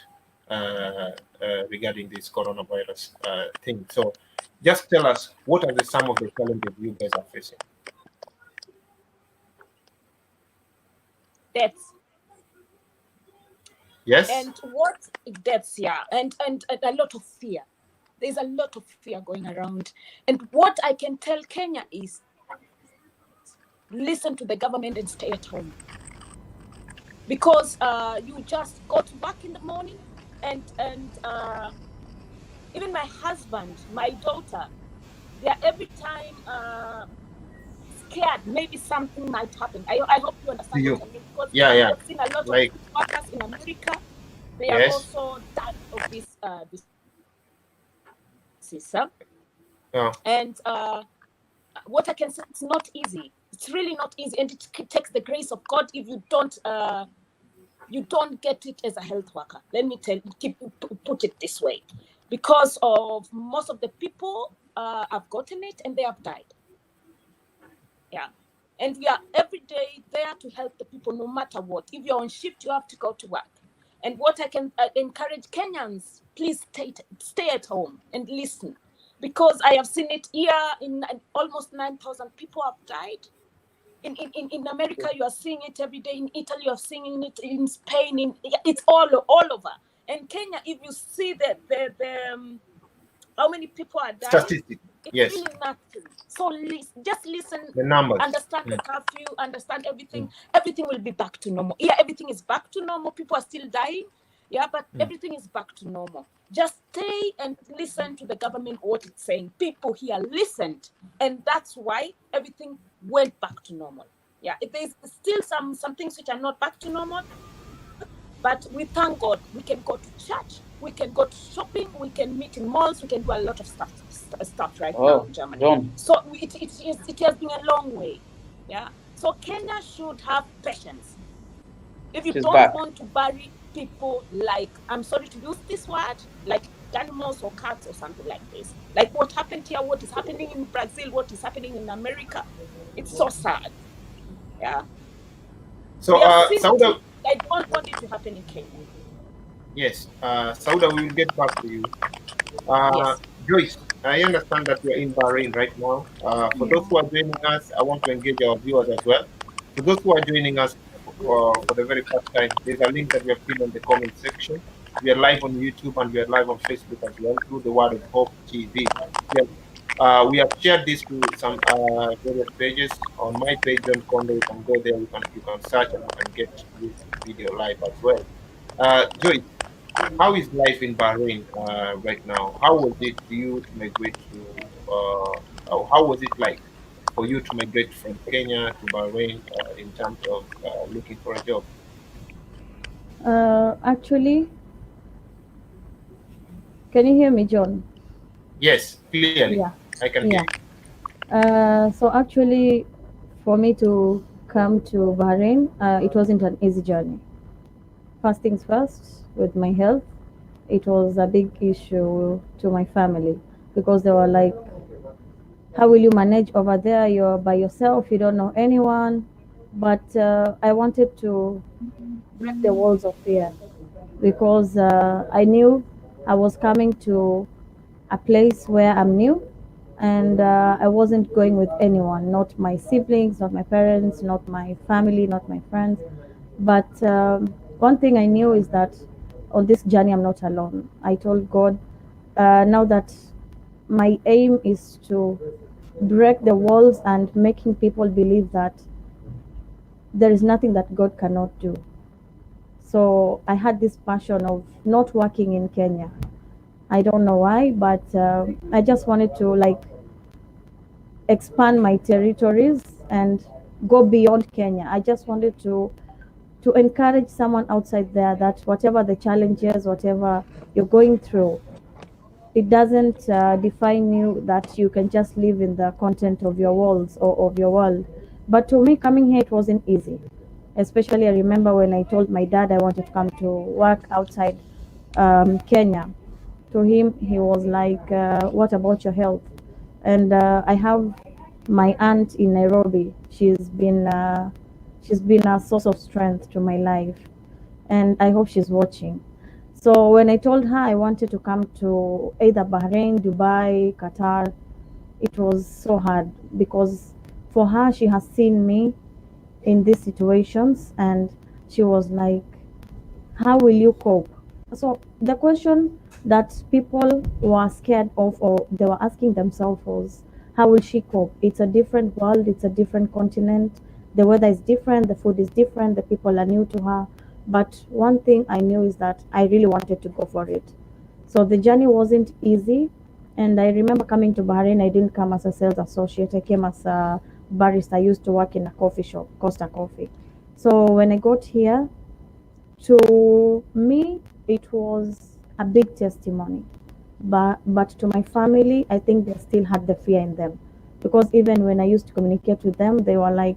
regarding this coronavirus thing. So just tell us, what are some of the challenges you guys are facing? Deaths. Yes. And what deaths, yeah. And a lot of fear. There's a lot of fear going around. And what I can tell Kenya is, listen to the government and stay at home. Because you just go to work in the morning, and even my husband, my daughter, they are every time scared maybe something might happen. I hope you understand what I mean, because I've seen a lot of workers in America. They are also died of this disease. And what I can say, it's not easy. It's really not easy, and it takes the grace of God if you don't get it as a health worker. Let me put it this way, because of most of the people have gotten it and they have died. Yeah, and we are every day there to help the people, no matter what. If you're on shift, you have to go to work. And what I can encourage Kenyans, please stay at home and listen, because I have seen it here. In almost 9,000 people have died. In America, you are seeing it every day. In Italy, you are seeing it. In Spain, it's all over. And Kenya, if you see the how many people are dying, statistics, it's really nothing. So just listen, the numbers, understand the curfew, understand everything. Everything will be back to normal. Yeah, everything is back to normal. People are still dying. Yeah, but everything is back to normal. Just stay and listen to the government, what it's saying. People here listened, and that's why everything went back to normal. Yeah, there's still some things which are not back to normal, but we thank God. We can go to church, we can go to shopping, we can meet in malls, we can do a lot of stuff right now in Germany. So it has been a long way. Yeah, so Kenya should have patience. If you don't want to bury people, like, I'm sorry to use this word, like animals or cats or something like this, like what happened here, what is happening in Brazil, what is happening in America, it's so sad. Yeah. So Sauda, I don't want it to happen in Kenya. Yes, Sauda, we will get back to you. Yes. Joyce, I understand that you're in Bahrain right now. For those who are joining us, I want to engage our viewers as well. For those who are joining us for the very first time, there's a link that we have pinned on the comment section. We are live on YouTube and we are live on Facebook as well through the Word of Hope TV. We have shared this to some various pages. On my page, John Kondo, you can go there, you can search and you can get this video live as well. Joyce, how is life in Bahrain right now? How was it for you to migrate to? How was it like for you to migrate from Kenya to Bahrain in terms of looking for a job? Actually, can you hear me, John? Yes, clearly. Yeah. I can hear you. So actually, for me to come to Bahrain, it wasn't an easy journey. First things first, with my health, it was a big issue to my family, because they were like, how will you manage over there? You're by yourself, you don't know anyone. But I wanted to break the walls of fear, because I knew I was coming to a place where I'm new, and I wasn't going with anyone, not my siblings, not my parents, not my family, not my friends. But one thing I knew is that on this journey I'm not alone. I told God, now that my aim is to break the walls and making people believe that there is nothing that God cannot do. So I had this passion of not working in Kenya. I don't know why, but I just wanted to like expand my territories and go beyond Kenya. I just wanted to encourage someone outside there that whatever the challenges, whatever you're going through, it doesn't define you, that you can just live in the content of your walls or of your world. But to me, coming here, it wasn't easy. Especially, I remember when I told my dad I wanted to come to work outside Kenya. To him, he was like, "What about your health?" And I have my aunt in Nairobi. She's been a source of strength to my life, and I hope she's watching. So when I told her I wanted to come to either Bahrain, Dubai, Qatar, it was so hard because for her, she has seen me in these situations, and she was like, how will you cope? So the question that people were scared of, or they were asking themselves, was how will she cope? It's a different world, it's a different continent, the weather is different, the food is different, the people are new to her. But one thing I knew is that I really wanted to go for it. So the journey wasn't easy. And I remember coming to Bahrain, I didn't come as a sales associate, I came as a barista. I used to work in a coffee shop, Costa Coffee. So when I got here, to me, it was a big testimony. But to my family, I think they still had the fear in them. Because even when I used to communicate with them, they were like,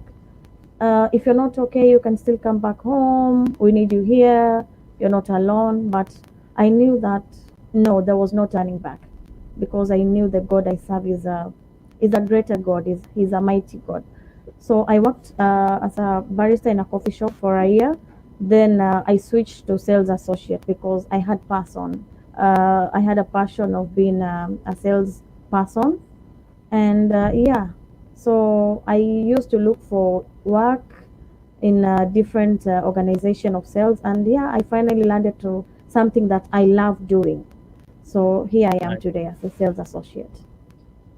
if you're not okay, you can still come back home. We need you here. You're not alone. But I knew that, no, there was no turning back. Because I knew the God I serve is a greater God. He's a mighty God. So I worked as a barista in a coffee shop for a year. Then I switched to sales associate because I had passion. I had a passion of being a sales person. And yeah, so I used to look for work in a different organization of sales. And yeah, I finally landed to something that I love doing. So here I am Right. today as a sales associate.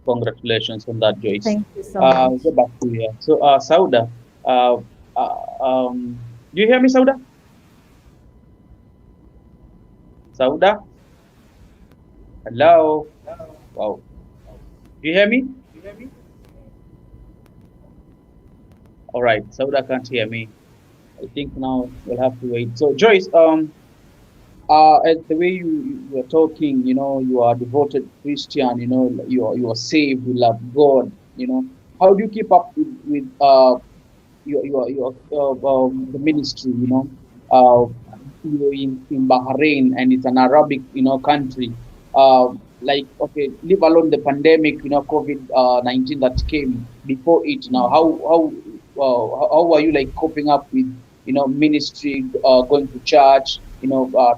Congratulations on that, Joyce. Thank you so much. Go back to here. So, Sauda, do you hear me, Sauda? Sauda? Hello? Wow. Do you hear me? All right. Sauda can't hear me. I think now we'll have to wait. So, Joyce, as the way you are talking, you are devoted Christian, you are saved, you love God, how do you keep up with your the ministry, you're in Bahrain, and it's an Arabic, country, like, okay, leave alone the pandemic, COVID-19 that came before it. Now, how are you like coping up with ministry, going to church,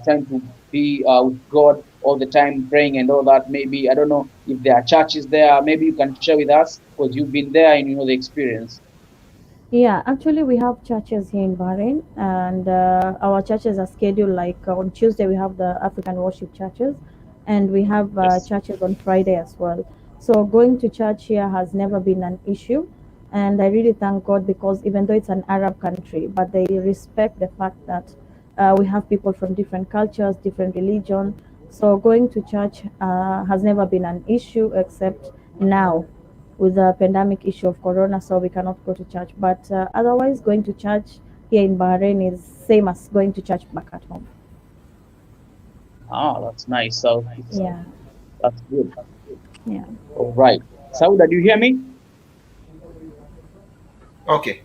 trying to be with God all the time, praying and all that? Maybe, I don't know if there are churches there. Maybe you can share with us because you've been there and you know the experience. Yeah, actually, we have churches here in Bahrain, and our churches are scheduled like on Tuesday, we have the African worship churches, and we have Yes. churches on Friday as well. So, going to church here has never been an issue, and I really thank God because even though it's an Arab country, but they respect the fact that we have people from different cultures, different religion. So, going to church has never been an issue, except now with the pandemic issue of corona, so we cannot go to church. But otherwise, going to church here in Bahrain is same as going to church back at home. That's nice. So Yeah, that's good. yeah. All right. Sauda, do you hear me? Okay,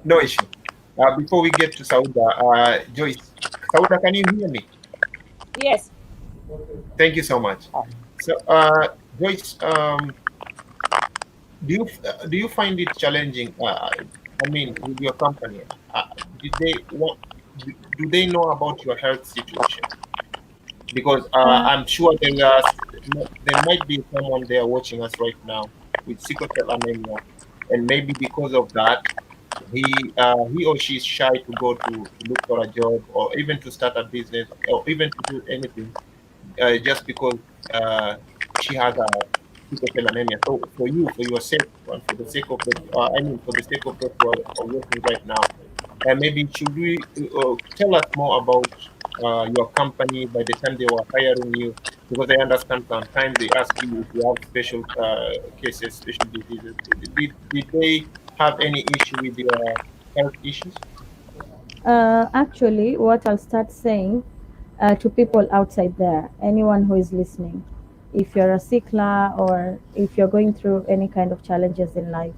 no issue. Before we get to Sauda, Joyce, Sauda, can you hear me? Yes. Thank you so much. So, Joyce, do you find it challenging? I mean, with your company, do they know about your health situation? Because I'm sure there might be someone there watching us right now with sickle cell anemia, and maybe because of that, he or she is shy to go to look for a job or even to start a business or even to do anything just because she has a sickle cell anemia. So for your sake, and for the sake of for the sake of those who are working right now, maybe should we tell us more about your company by the time they were hiring you? Because I understand sometimes they ask you if you have special cases, special diseases. Did they have any issue with your health issues? Actually, what I'll start saying to people outside there, anyone who is listening, if you're a sickler or if you're going through any kind of challenges in life,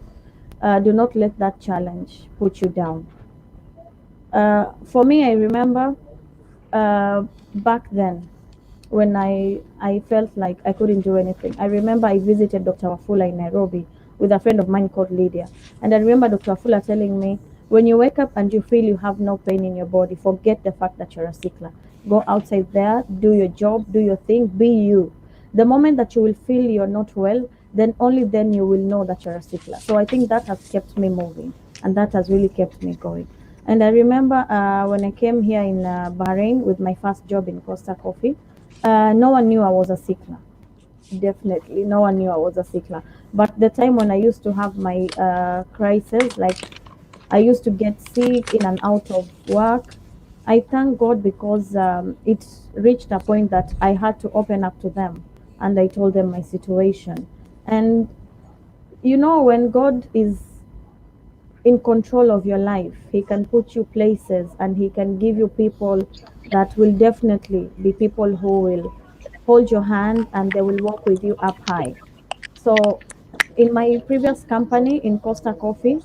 do not let that challenge put you down. For me, I remember back then when I felt like I couldn't do anything. I remember I visited Dr. Wafula in Nairobi with a friend of mine called Lydia. And I remember Dr. Wafula telling me, when you wake up and you feel you have no pain in your body, forget the fact that you're a sickler. Go outside there, do your job, do your thing, be you. The moment that you will feel you're not well, then only then you will know that you're a sickler. So I think that has kept me moving and that has really kept me going. And I remember when I came here in Bahrain with my first job in Costa Coffee, no one knew I was a sickler. Definitely, no one knew I was a sickler. But the time when I used to have my crisis, like I used to get sick in and out of work, I thank God because it reached a point that I had to open up to them and I told them my situation. And you know, when God is in control of your life, He can put you places and He can give you people that will definitely be people who will hold your hand and they will walk with you up high. So, in my previous company in Costa Coffee,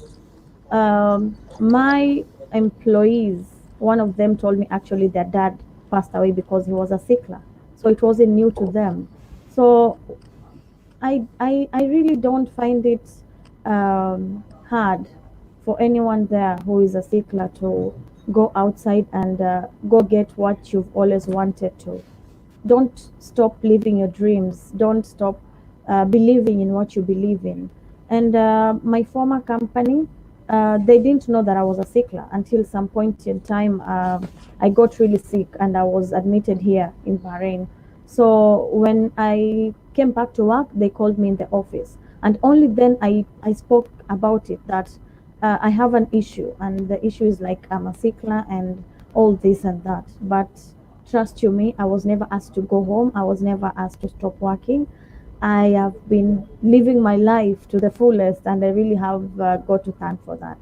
my employees, one of them told me actually their dad passed away because he was a sickler. So it wasn't new to them. So I really don't find it hard for anyone there who is a sickler to go outside and go get what you've always wanted to. Don't stop living your dreams. Don't stop believing in what you believe in. And my former company, they didn't know that I was a sickler until some point in time. I got really sick and I was admitted here in Bahrain. So when I came back to work, they called me in the office. And only then I spoke about it that I have an issue. And the issue is like I'm a sickler and all this and that. But trust you me, I was never asked to go home. I was never asked to stop working. I have been living my life to the fullest, and I really have got to thank for that.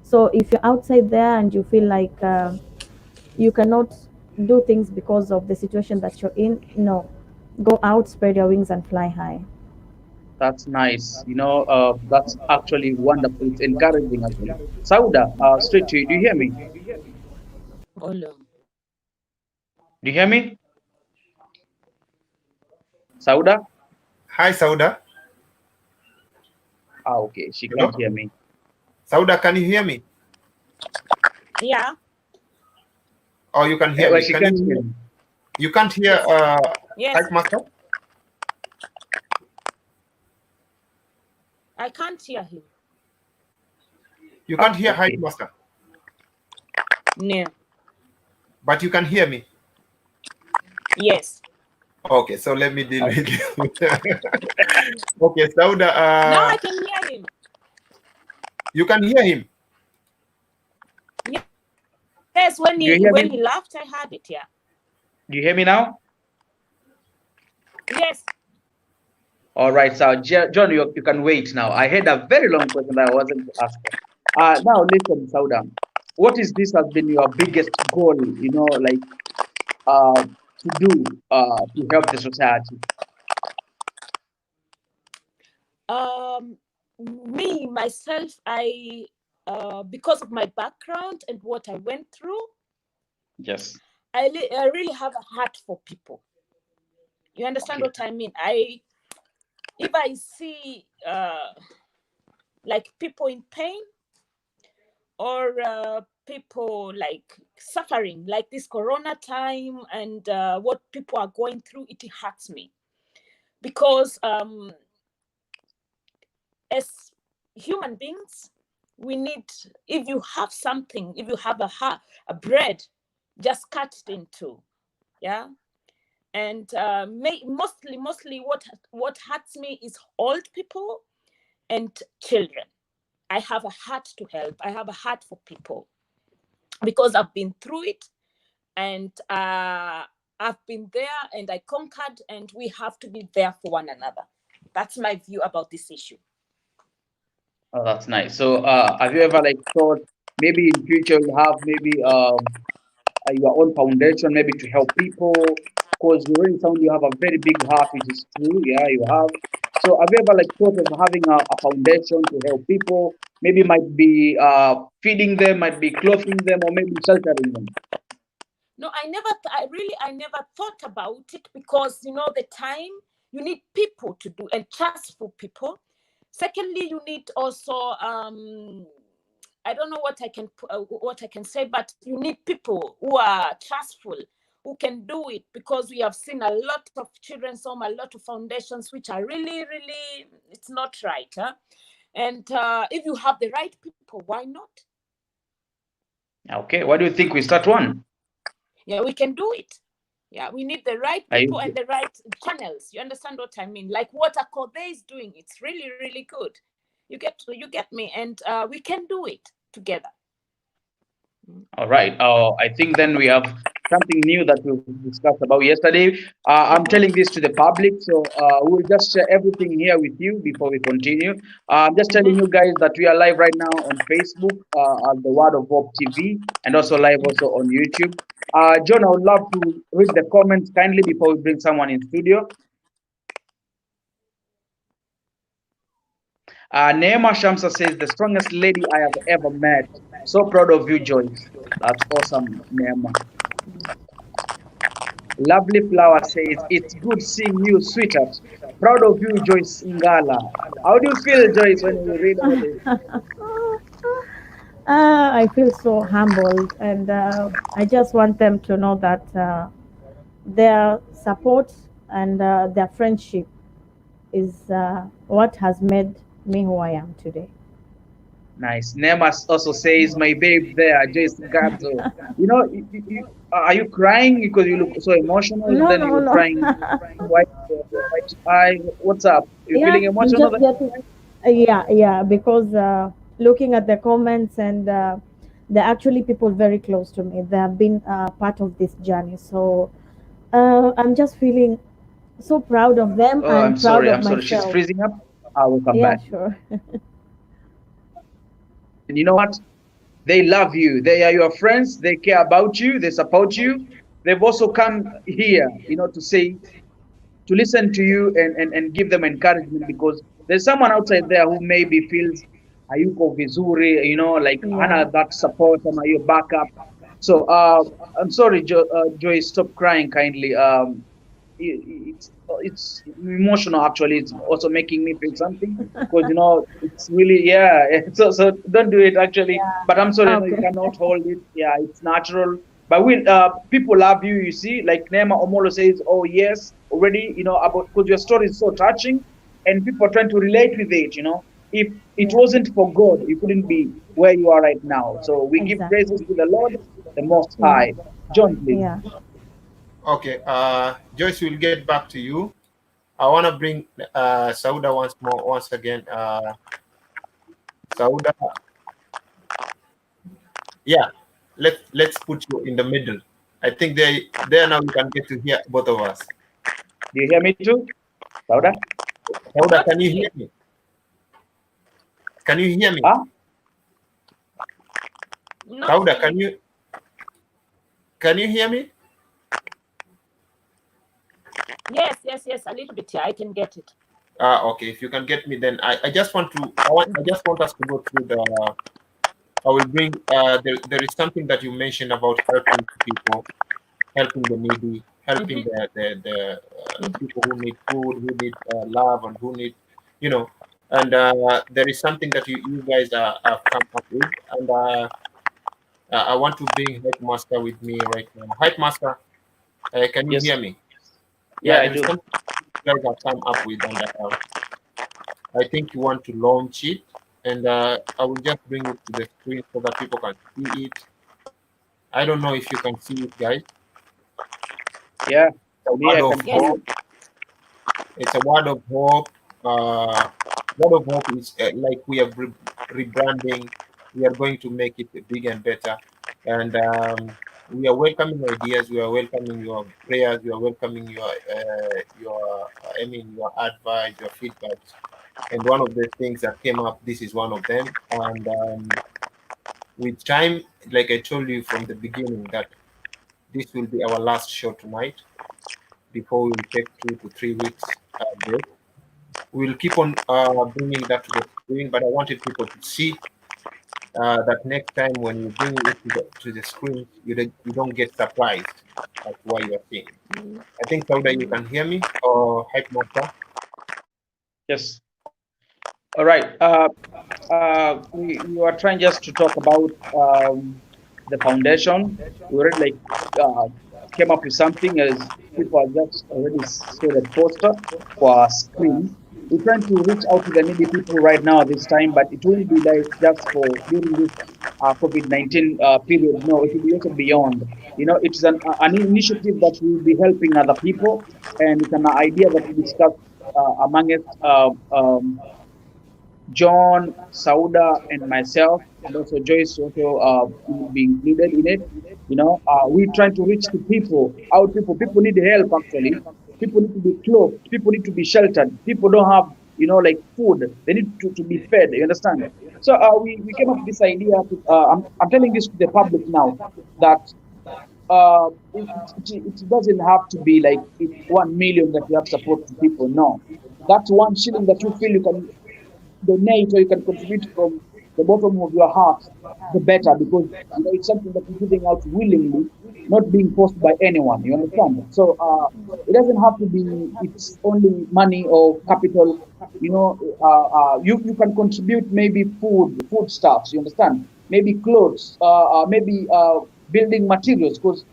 So if you're outside there and you feel like you cannot do things because of the situation that you're in, no, go out, spread your wings, and fly high. That's nice. That's actually wonderful. It's encouraging as well. Sauda, straight to you. Do you hear me? Olo. Do you hear me? Sauda? Hi, Sauda. Ah, okay. She Hello, can't hear me. Sauda. Can you hear me? Yeah. Or you can hear Well, me? she Can can't you hear hear? me. You can't hear Yes. Hype Master? I can't hear him. You can't Ah, hear Hype okay. Master, No. but you can hear me. Yes. Okay, so let me deal with you. Okay, Sauda, Now I can hear him. you can hear him. Yes, when Do you he hear when me? he laughed, I heard it. Yeah. Do you hear me now? Yes. All right, so John, you can wait now. I had a very long question that I wasn't to ask. Now listen, Sauda, what is this has been your biggest goal, like to do to help the society? Me myself, I because of my background and what I went through, Yes. I really have a heart for people. You understand Okay. what I mean? If I see like people in pain or people like suffering, like this Corona time and what people are going through, it hurts me because as human beings, we need, if you have something, if you have a bread, just cut it in two. Yeah. And mostly what hurts me is old people and children. I have a heart to help. I have a heart for people because I've been through it, and I've been there and I conquered, and we have to be there for one another. That's my view about this issue. Oh, that's nice. So, have you ever like thought maybe in future you have maybe your own foundation, maybe to help people? Because you really sound you have a very big heart, which is true. Yeah, you have. So, have you ever like thought of having a foundation to help people? Maybe might be feeding them, might be clothing them, or maybe sheltering them. No, I never thought about it, because the time you need people to do, and trustful people. Secondly, you need also I don't know what I can say, but you need people who are trustful, who can do it, because we have seen a lot of children's home, a lot of foundations which are really, really, it's not right. Huh? And if you have the right people, why not? Okay, why do you think we start one? Yeah, we can do it. Yeah, we need the right people and the right channels. You understand what I mean? Like what Akode is doing, it's really, really good. You get me, and we can do it together. All right. I think then we have something new that we discussed about yesterday. I'm telling this to the public, so we'll just share everything here with you before we continue. I'm just telling you guys that we are live right now on Facebook at the Word of Hope TV, and also live also on YouTube. John, I would love to read the comments kindly before we bring someone in studio. Neema Shamsa says, the strongest lady I have ever met. So proud of you, Joyce. That's awesome, Neema. Lovely Flower says, it's good seeing you, sweetheart. Proud of you, Joyce Ngala. How do you feel, Joyce, when you read all this? I feel so humbled, and I just want them to know that their support and their friendship is what has made me who I am today. Nice. Neema also says, my babe there, Joyce Gadzo. Are you crying because you look so emotional? No, Then no, you're no. crying white eye. What's up? You Yeah, feeling I'm emotional? just getting, yeah, because looking at the comments, and they're actually people very close to me. They have been part of this journey. So I'm just feeling so proud of them Oh, and I'm proud sorry. of I'm sorry. She's myself. freezing up. I will come Yeah, back. sure. And you know what? They love you. They are your friends. They care about you. They support you. They've also come here, to say, to listen to you and give them encouragement, because there's someone outside there who maybe feels hayuko vizuri, like Yeah. hana that support and your backup. So I'm sorry, Joyce, stop crying kindly. It's emotional, actually. It's also making me feel something, because it's really, yeah. So don't do it, actually. But I'm sorry, you Okay. cannot hold it. Yeah, it's natural. But people love you, you see. Like Nema Omolo says, oh yes, already, about, because your story is so touching, and people are trying to relate with it. If it Yeah. wasn't for God, you couldn't be where you are right now. So we give Exactly. praises to the Lord, the Most Yeah. High. John, please. Yeah. Okay, Joyce, we'll get back to you. I want to bring Sauda once again. Sauda, yeah, let's put you in the middle. I think there now we can get to hear both of us. Do you hear me too, Sauda? Sauda, can you hear me? Can you hear me? Huh? Sauda, can you hear me? Yes, a little bit. Yeah, I can get it. Okay. If you can get me, then I just want us to go through the. I will bring. There is something that you mentioned about helping people, helping the needy, helping the people who need food, who need love, and who need, and there is something that you guys have come up with, and I want to bring Hype Master with me right now. Hype Master, can you Yes. hear me? Yeah, I there is do. something you guys have come up with, and I think you want to launch it, and I will just bring it to the screen so that people can see it. I don't know if you can see it, guys. Yeah, A me, I word can of hear hope. you. It's a word of hope. Word of hope is like we are rebranding. We are going to make it big and better, and we are welcoming ideas. We are welcoming your prayers. We are welcoming your advice, your feedbacks. And one of the things that came up, this is one of them. And with time, like I told you from the beginning, that this will be our last show tonight before we will take 2 to 3 weeks break. We'll keep on bringing that to the screen, but I wanted people to see that next time when you bring it to the screen, you don't get surprised at what you are seeing. I think, Sauda, you can hear me, or Hype Master? Yes. All right. We are trying just to talk about the foundation. We already came up with something as people are just already saw the poster for our screen. We're trying to reach out to the needy people right now at this time, but it won't be like just for during this COVID-19 period. No, it will be also beyond. You know, it's an initiative that will be helping other people, and it's an idea that we discussed among us. John, Sauda, and myself, and also Joyce also will be included in it. You know, we're trying to reach to people. Our people need help actually. People need to be clothed. People need to be sheltered. People don't have, like food. They need to be fed. You understand? So we came up with this idea. I'm telling this to the public now that it doesn't have to be like 1 million that you have support to people. No, that's 1 shilling that you feel you can donate or you can contribute from the bottom of your heart, the better, because it's something that you're giving out willingly, not being forced by anyone. You understand? So it doesn't have to be it's only money or capital. You can contribute maybe food stuffs. You understand? Maybe clothes, maybe building materials, because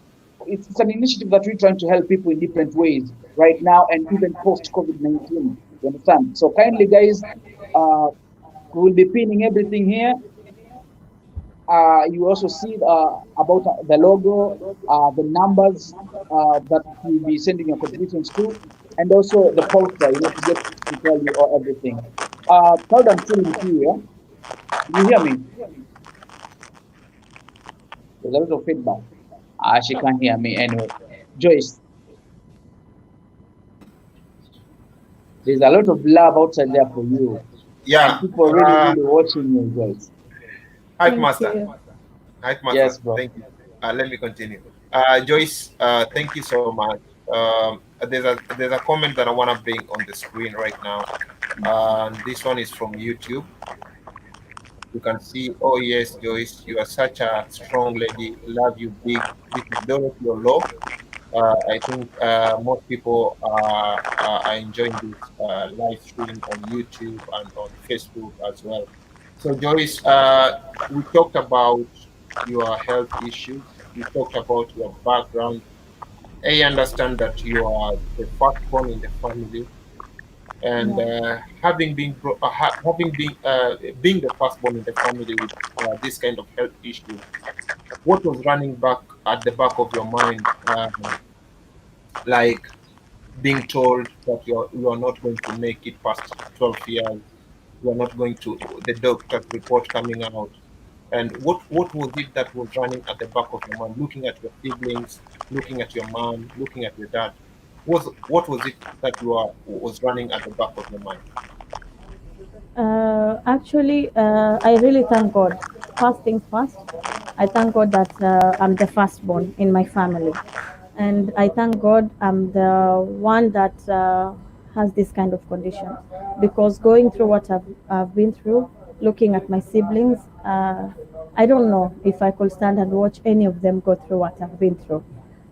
it's an initiative that we're trying to help people in different ways right now and even post COVID-19. You understand? So kindly, guys, uh, we will be pinning everything here. You also see about the logo, the numbers that you'll be sending your contributions to, and also the poster, to get to tell you all everything. Third, I'm still with you, yeah? You hear me? There's a lot of feedback. She can't hear me anyway. Joyce, there's a lot of love outside there for you, and Yeah. people really, really watching you, Joyce. Hype Thank Master. you. Hype Master. Yes, bro. Thank you. Let me continue. Joyce, thank you so much. There's a comment that I want to bring on the screen right now. This one is from YouTube. You can see, oh yes, Joyce, you are such a strong lady. Love you big. This is Dorothy Law. I think most people are enjoying this live stream on YouTube and on Facebook as well. So, Joyce, we talked about your health issues. We talked about your background. I understand that you are the firstborn in the family, and Yeah. having been being the firstborn in the family with this kind of health issue, what was running back at the back of your mind, like being told that you are not going to make it past 12 years, you are not going to the doctor's report coming out, and what was it that was running at the back of your mind, looking at your siblings, looking at your mom, looking at your dad? What was it that was running at the back of your mind? Actually, I really thank God. First things first, I thank God that I'm the firstborn in my family. And I thank God I'm the one that has this kind of condition. Because going through what I've been through, looking at my siblings, I don't know if I could stand and watch any of them go through what I've been through.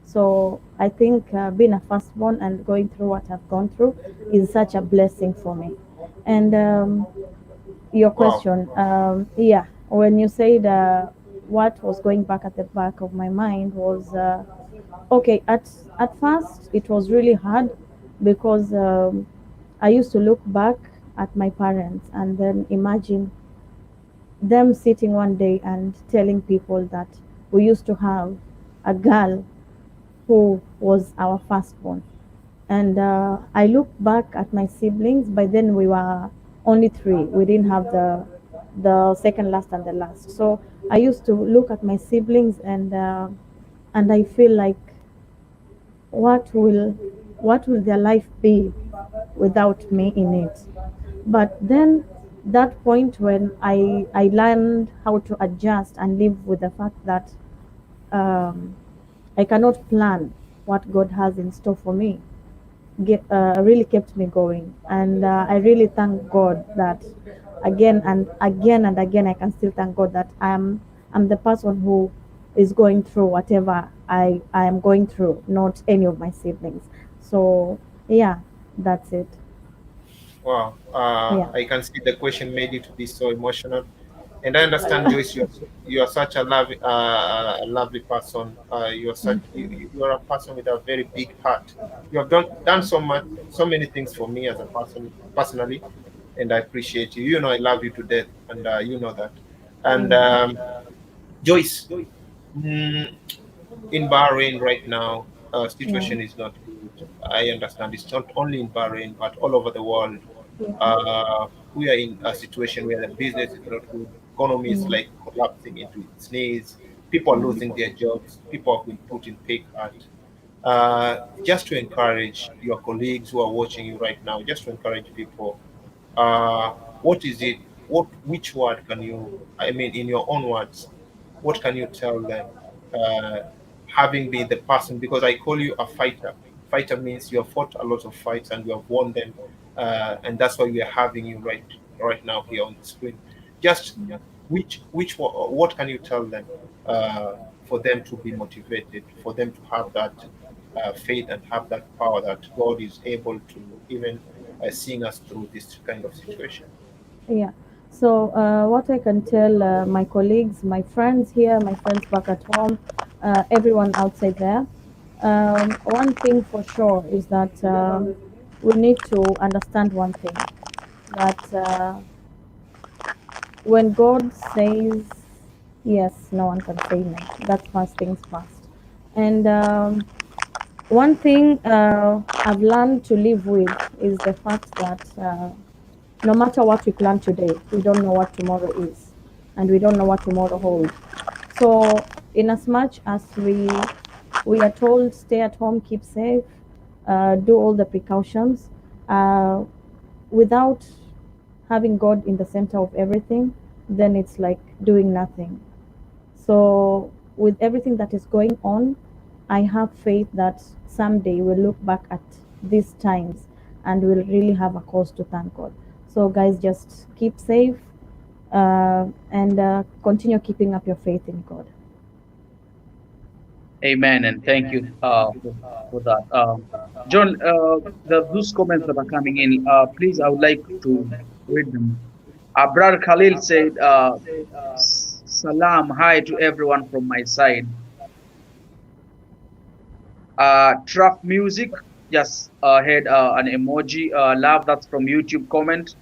So I think being a firstborn and going through what I've gone through is such a blessing for me. And your Wow. question, yeah, when you said what was going back at the back of my mind was okay. At first, it was really hard because I used to look back at my parents and then imagine them sitting one day and telling people that we used to have a girl who was our firstborn. And I look back at my siblings. By then we were only three. We didn't have the second last and the last. So I used to look at my siblings and I feel like what will their life be without me in it. But then that point when I learned how to adjust and live with the fact that um, I cannot plan what God has in store for me, really kept me going. And I really thank God that again and again and again I can still thank God that I'm the person who is going through whatever I am going through, not any of my siblings. So yeah, that's it. Wow. Yeah. I can see the question made you to be so emotional. And I understand, Joyce, you are such a lovely person. You are a person with a very big heart. You have done so many things for me as a person personally, and I appreciate you. You know, I love you to death, and you know that. And Joyce, mm, in Bahrain right now, Yeah. situation is not good. I understand it's not only in Bahrain, but all over the world. Yeah. Uh, we are in a situation where the business is not good, economy is Mm. like collapsing into its knees, people are losing their jobs, people have been put in pay cut. Just to encourage your colleagues who are watching you right now, just to encourage people, what is it? Which word can you? I mean, in your own words, what can you tell them? Uh, Having been the person, because I call you a fighter. Fighter means you have fought a lot of fights and you have won them, and that's why we are having you right now here on the screen. Just what can you tell them for them to be motivated, for them to have that faith and have that power that God is able to even seeing us through this kind of situation. Yeah. So, what I can tell my colleagues, my friends here, my friends back at home, everyone outside there, one thing for sure is that we need to understand one thing, that when God says yes, no one can say no. That's first things first. And one thing I've learned to live with is the fact that no matter what we plan today, we don't know what tomorrow is, and we don't know what tomorrow holds. So, in as much as we are told stay at home, keep safe, do all the precautions, uh, without having God in the center of everything, then it's like doing nothing. So, with everything that is going on, I have faith that someday we'll look back at these times and we'll really have a cause to thank God. So, guys, just keep safe and continue keeping up your faith in God. Amen, and thank you for that. John, those comments that are coming in, please, I would like to read them. Brother Khalil said, Salam, hi to everyone from my side. Trap music, just had an emoji. Love, that's from YouTube comment.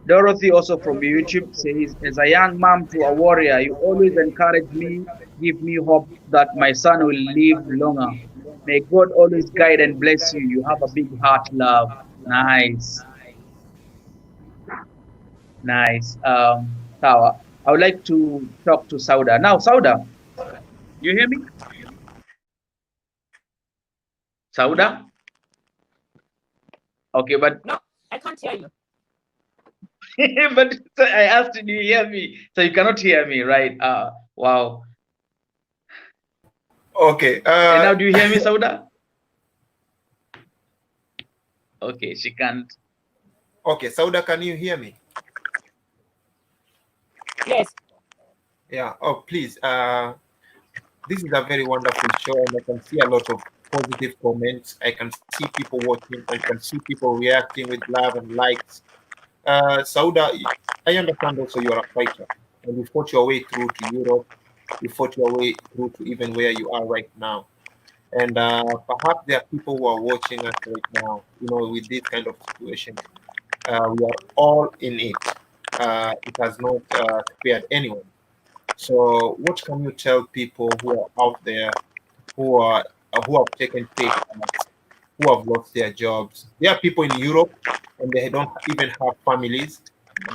Dorothy, also from YouTube, says, as a young mom to a warrior, you always encourage me, give me hope that my son will live longer. May God always guide and bless you. You have a big heart, love. Nice, nice. Sawa. I would like to talk to Sauda. Now, Sauda, you hear me? Sauda? Okay, but No, I can't hear you. but I asked you, do you hear me? So you cannot hear me, right? Wow. Okay. And now do you hear me, Sauda? Okay, she can't. Okay, Sauda, can you hear me? Yes. Yeah. Oh, please. This is a very wonderful show, and I can see a lot of positive comments. I can see people watching. I can see people reacting with love and likes. Sauda, I understand also you are a fighter, and you fought your way through to Europe. You fought your way through to even where you are right now. And perhaps there are people who are watching us right now, you know, with this kind of situation. We are all in it. it has not spared anyone. So, what can you tell people who are out there who have taken pay cuts, who have lost their jobs? There are people in Europe and they don't even have families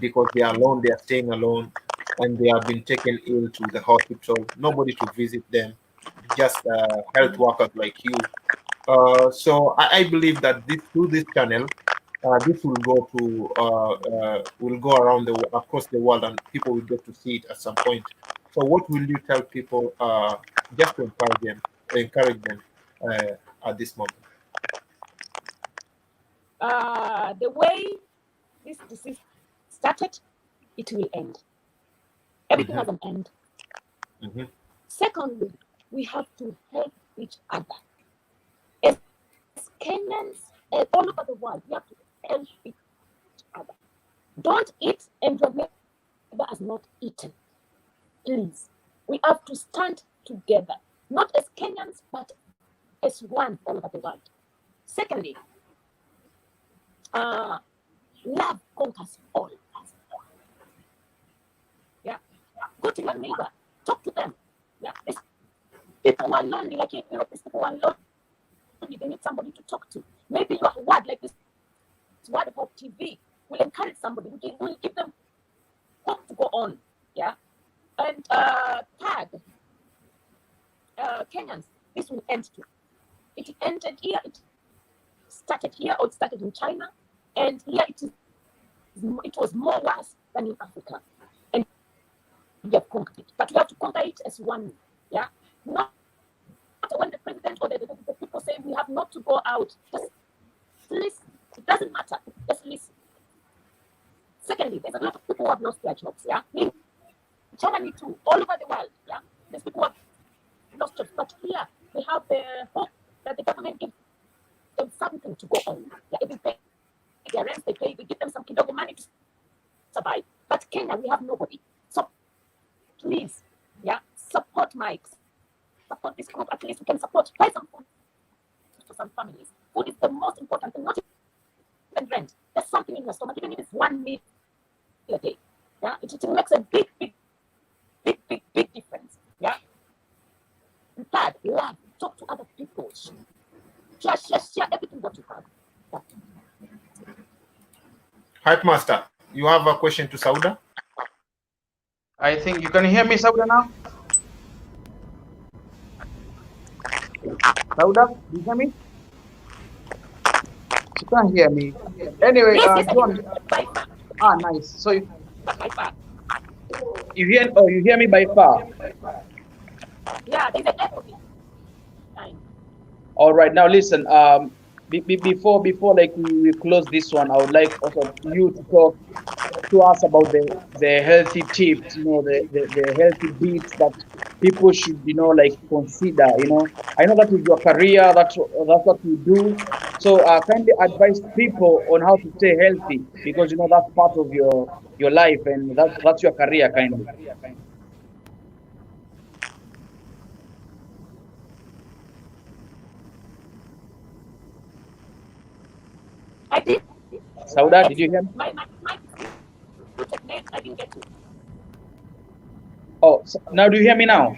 because they are alone. They are staying alone, and they have been taken ill to the hospital. Nobody to visit them, just health workers like you. So I believe that through this channel, this will go around across the world, and people will get to see it at some point. So, what will you tell people just to encourage them at this moment? The way this disease started, it will end. Everything has an end. Secondly, we have to help each other. As Kenyans all over the world, we have to help each other. Don't eat and your neighbor has not eaten. Please, we have to stand together, not as Kenyans, but as one all over the world. Secondly, love conquers all. Yeah, go to your neighbor, talk to them. Yeah, these people are lonely, like in Europe, these people are lonely. They need somebody to talk to. Maybe your word, like this word of TV, will encourage somebody. Will give them hope to go on. Yeah, and third, Kenyans, this will end too. It ended here. It started here, or it started in China, and here it was more worse than in Africa. And we have conquered it, but we have to conquer it as one. Yeah, not when the president or the people say we have not to go out. Just listen. It doesn't matter. Just listen. Secondly, there's a lot of people who have lost their jobs. Yeah, in China, me too. All over the world. Yeah, there's people who have lost jobs, but here they have the hope that the government gives them something to go on. Yeah, if they pay their rent, they give them some kidogo money to survive. But Kenya, we have nobody. So please, yeah, support Mike. Support this group. At least we can buy some food for some families. Food is the most important thing, not even rent. There's something in your stomach, even if it's 1 meal a day. Yeah, it makes a big difference. Yeah. And third, love. Talk to other people. Share everything that you have. Yeah. Hype Master, you have a question to Sauda? I think you can hear me, Sauda, now? Sauda, do you hear me? She can't hear me. Anyway, John. Nice. So you hear me by far? Yeah, there's an echo. All right. Now listen. Before like we close this one, I would like also you to talk to us about the healthy tips, the healthy bits that people should, like consider. I know that is your career, that's what you do. So kindly advise people on how to stay healthy, because that's part of your life, and that's your career, kindly. I did. Sauda, did you hear me? My I didn't get to. Oh, so now do you hear me now?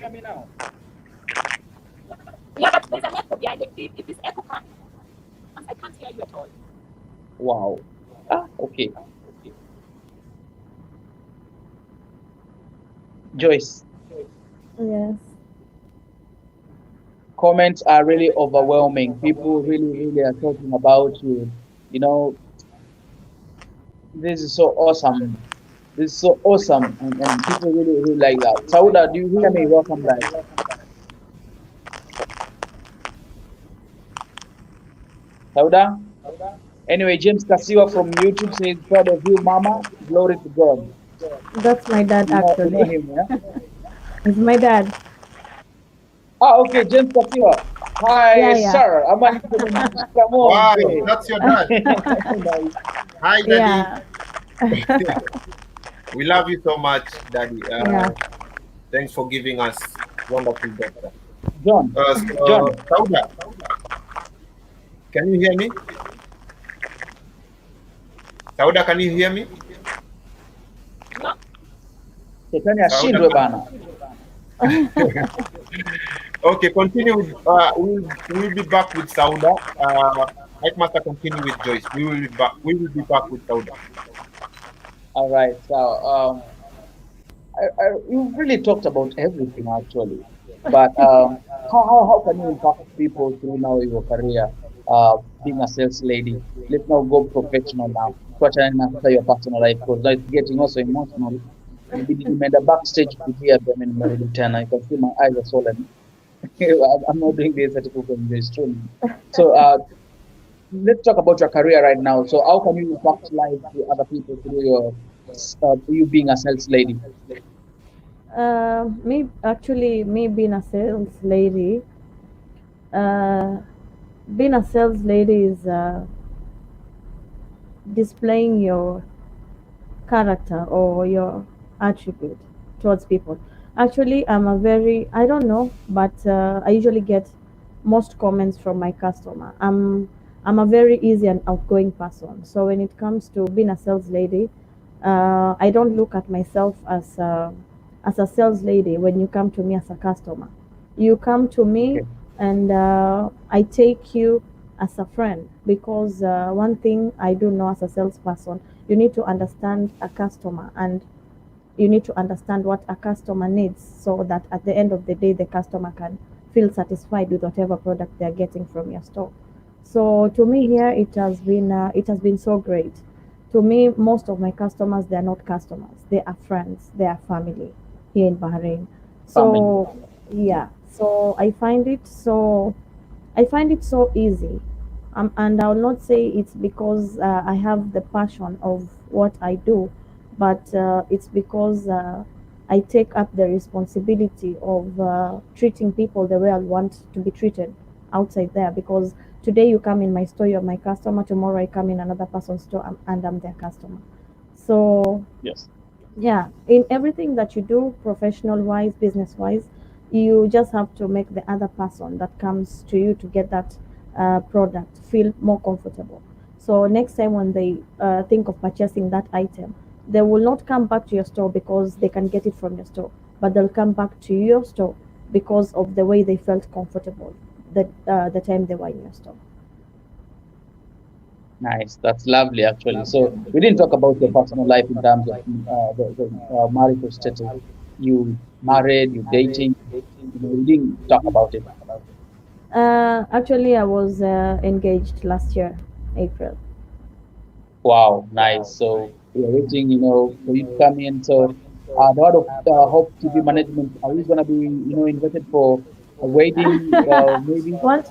Yeah, but there's an echo behind it. If this echo comes, I can't hear you at all. Wow. Okay. Joyce. Yes. Comments are really overwhelming. People really are talking about you. This is so awesome. This is so awesome, and people really like that. Sauda, do you hear me? Welcome back. Sauda? Anyway, James Kasiwa from YouTube says, proud of you, Mama. Glory to God. That's my dad, actually. You know him, yeah? It's my dad. Okay, James Kasiwa. Hi, Yeah. sir. Come on. Wow, that's your dad. Hi, Daddy. Yeah. We love you so much, Daddy. Yeah. Thanks for giving us wonderful doctor. John. John. Sauda, can you hear me? Sauda, can you hear me? Shetani ashindwe bana. Okay, continue with, we'll be back with Sauda. Mike Master, continue with Joyce. We will be back with Sauda. All right. So you really talked about everything actually, but how can you impact people through now your career, being a sales lady? Let's now go professional now. Tuachane na sasa your personal life because now it's getting also emotional. Inabidi nimeenda backstage kulia pia mimi nimerudi tena. You can see my eyes are swollen. I'm not doing this at this true. So let's talk about your career right now. So how can you impact life to other people through your you being a sales lady? Me being a sales lady. Being a sales lady is displaying your character or your attribute towards people. Actually, I don't know, but I usually get most comments from my customer. I'm a very easy and outgoing person. So when it comes to being a sales lady, I don't look at myself as a sales lady when you come to me as a customer. You come to me Okay. and I take you as a friend, because one thing I do know as a salesperson, you need to understand a customer, and you need to understand what a customer needs, so that at the end of the day the customer can feel satisfied with whatever product they're getting from your store. So to me here it has been so great. To me, most of my customers, they are not customers, they are friends, they are family here in Bahrain. Family. So yeah, so I find it so easy. And I'll not say it's because I have the passion of what I do, but it's because I take up the responsibility of treating people the way I want to be treated outside there. Because today you come in my store, you're my customer. Tomorrow I come in another person's store, and I'm their customer. So Yes. yeah, in everything that you do, professional wise, business wise, you just have to make the other person that comes to you to get that product feel more comfortable. So next time when they think of purchasing that item, they will not come back to your store because they can get it from your store, but they'll come back to your store because of the way they felt comfortable the time they were in your store. Nice. That's lovely, actually. So we didn't talk about your personal life in terms of the marital status. You married, you dating. You know, we didn't talk about it. Actually, I was engaged last year, April. Wow, nice. So we are waiting, for you to come in. So the Word of Hope TV management, are we gonna be, invited for a wedding, maybe? once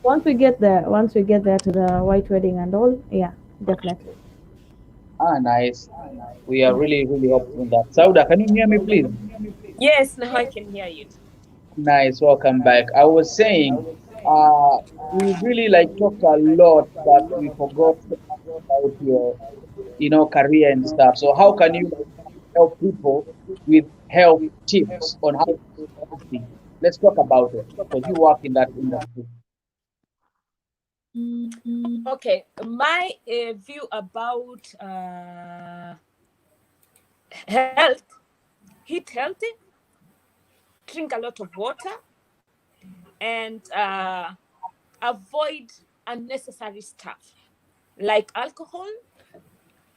once we get there to the white wedding and all, yeah, definitely. Ah, nice. We are really, really hopeful on that. Sauda, can you hear me, please? Yes, now I can hear you. Nice, welcome back. I was saying, uh, we really like talked a lot, but we forgot about your, career and stuff. So how can you help people with health tips on how to stay healthy? Let's talk about it because you work in that industry. Okay, my view about health: eat healthy, drink a lot of water, and avoid unnecessary stuff like alcohol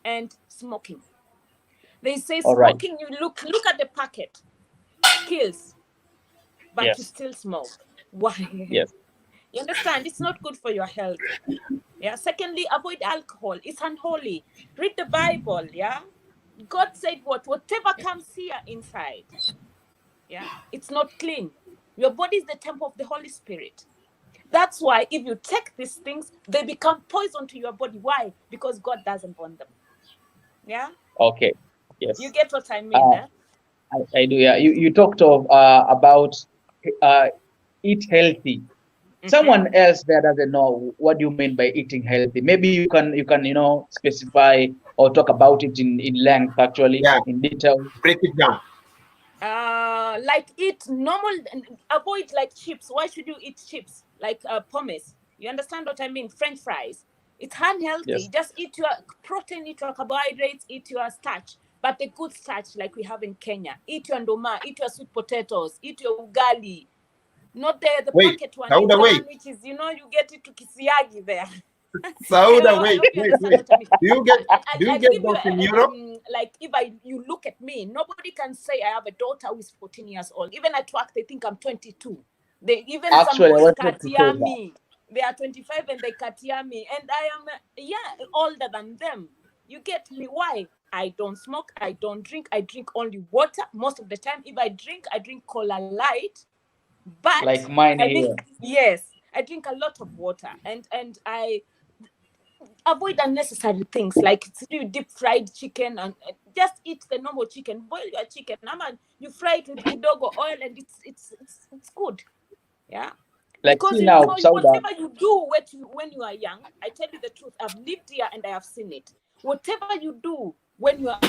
and smoking. They say All right. smoking, you look at the packet, kills, but you Yes. still smoke. Why? Yes. You understand? It's not good for your health. Yeah. Secondly, avoid alcohol. It's unholy. Read the Bible. Yeah. God said whatever comes here inside, yeah, it's not clean. Your body is the temple of the Holy Spirit. That's why if you take these things, they become poison to your body. Why? Because God doesn't want them. Yeah. Okay. You Yes. get what I mean, Uh, eh? I do. Yeah. You talked of about uh, eat healthy. Mm-hmm. Someone else there doesn't know what do you mean by eating healthy. Maybe you can specify or talk about it in length, actually, Yeah, in detail. break it down. Like eat normal and avoid like chips. Why should you eat chips? Like pommes. You understand what I mean? French fries. It's unhealthy. Yes. Just eat your protein, eat your carbohydrates, eat your starch. but the good starch like we have in Kenya. Eat your ndoma, eat your sweet potatoes, eat your ugali. Not the Wait, packet one. Sauda, It's the wait. one which is, you get it to Kisiagi there. Sauda, I wait. hope you understand what I mean. Do you get I'll those give you in Europe? like if you look at me, nobody can say I have a daughter who is 14 years old. Even at work, they think I'm 22. Even Actually, some I boys wanted to say katia that. me. They are 25 and they katia me, and I am older than them. You get me? Why? I don't smoke. I don't drink. I drink only water most of the time. If I drink cola light. But Like mine I here. think yes, I drink a lot of water, and I avoid unnecessary things like deep fried chicken, and just eat the normal chicken. Boil your chicken. You fry it with kidogo oil, and it's good. Yeah. Like, Because see now, Sauda, whatever you do when you are young, I tell you the truth, I've lived here and I have seen it. Whatever you do when you are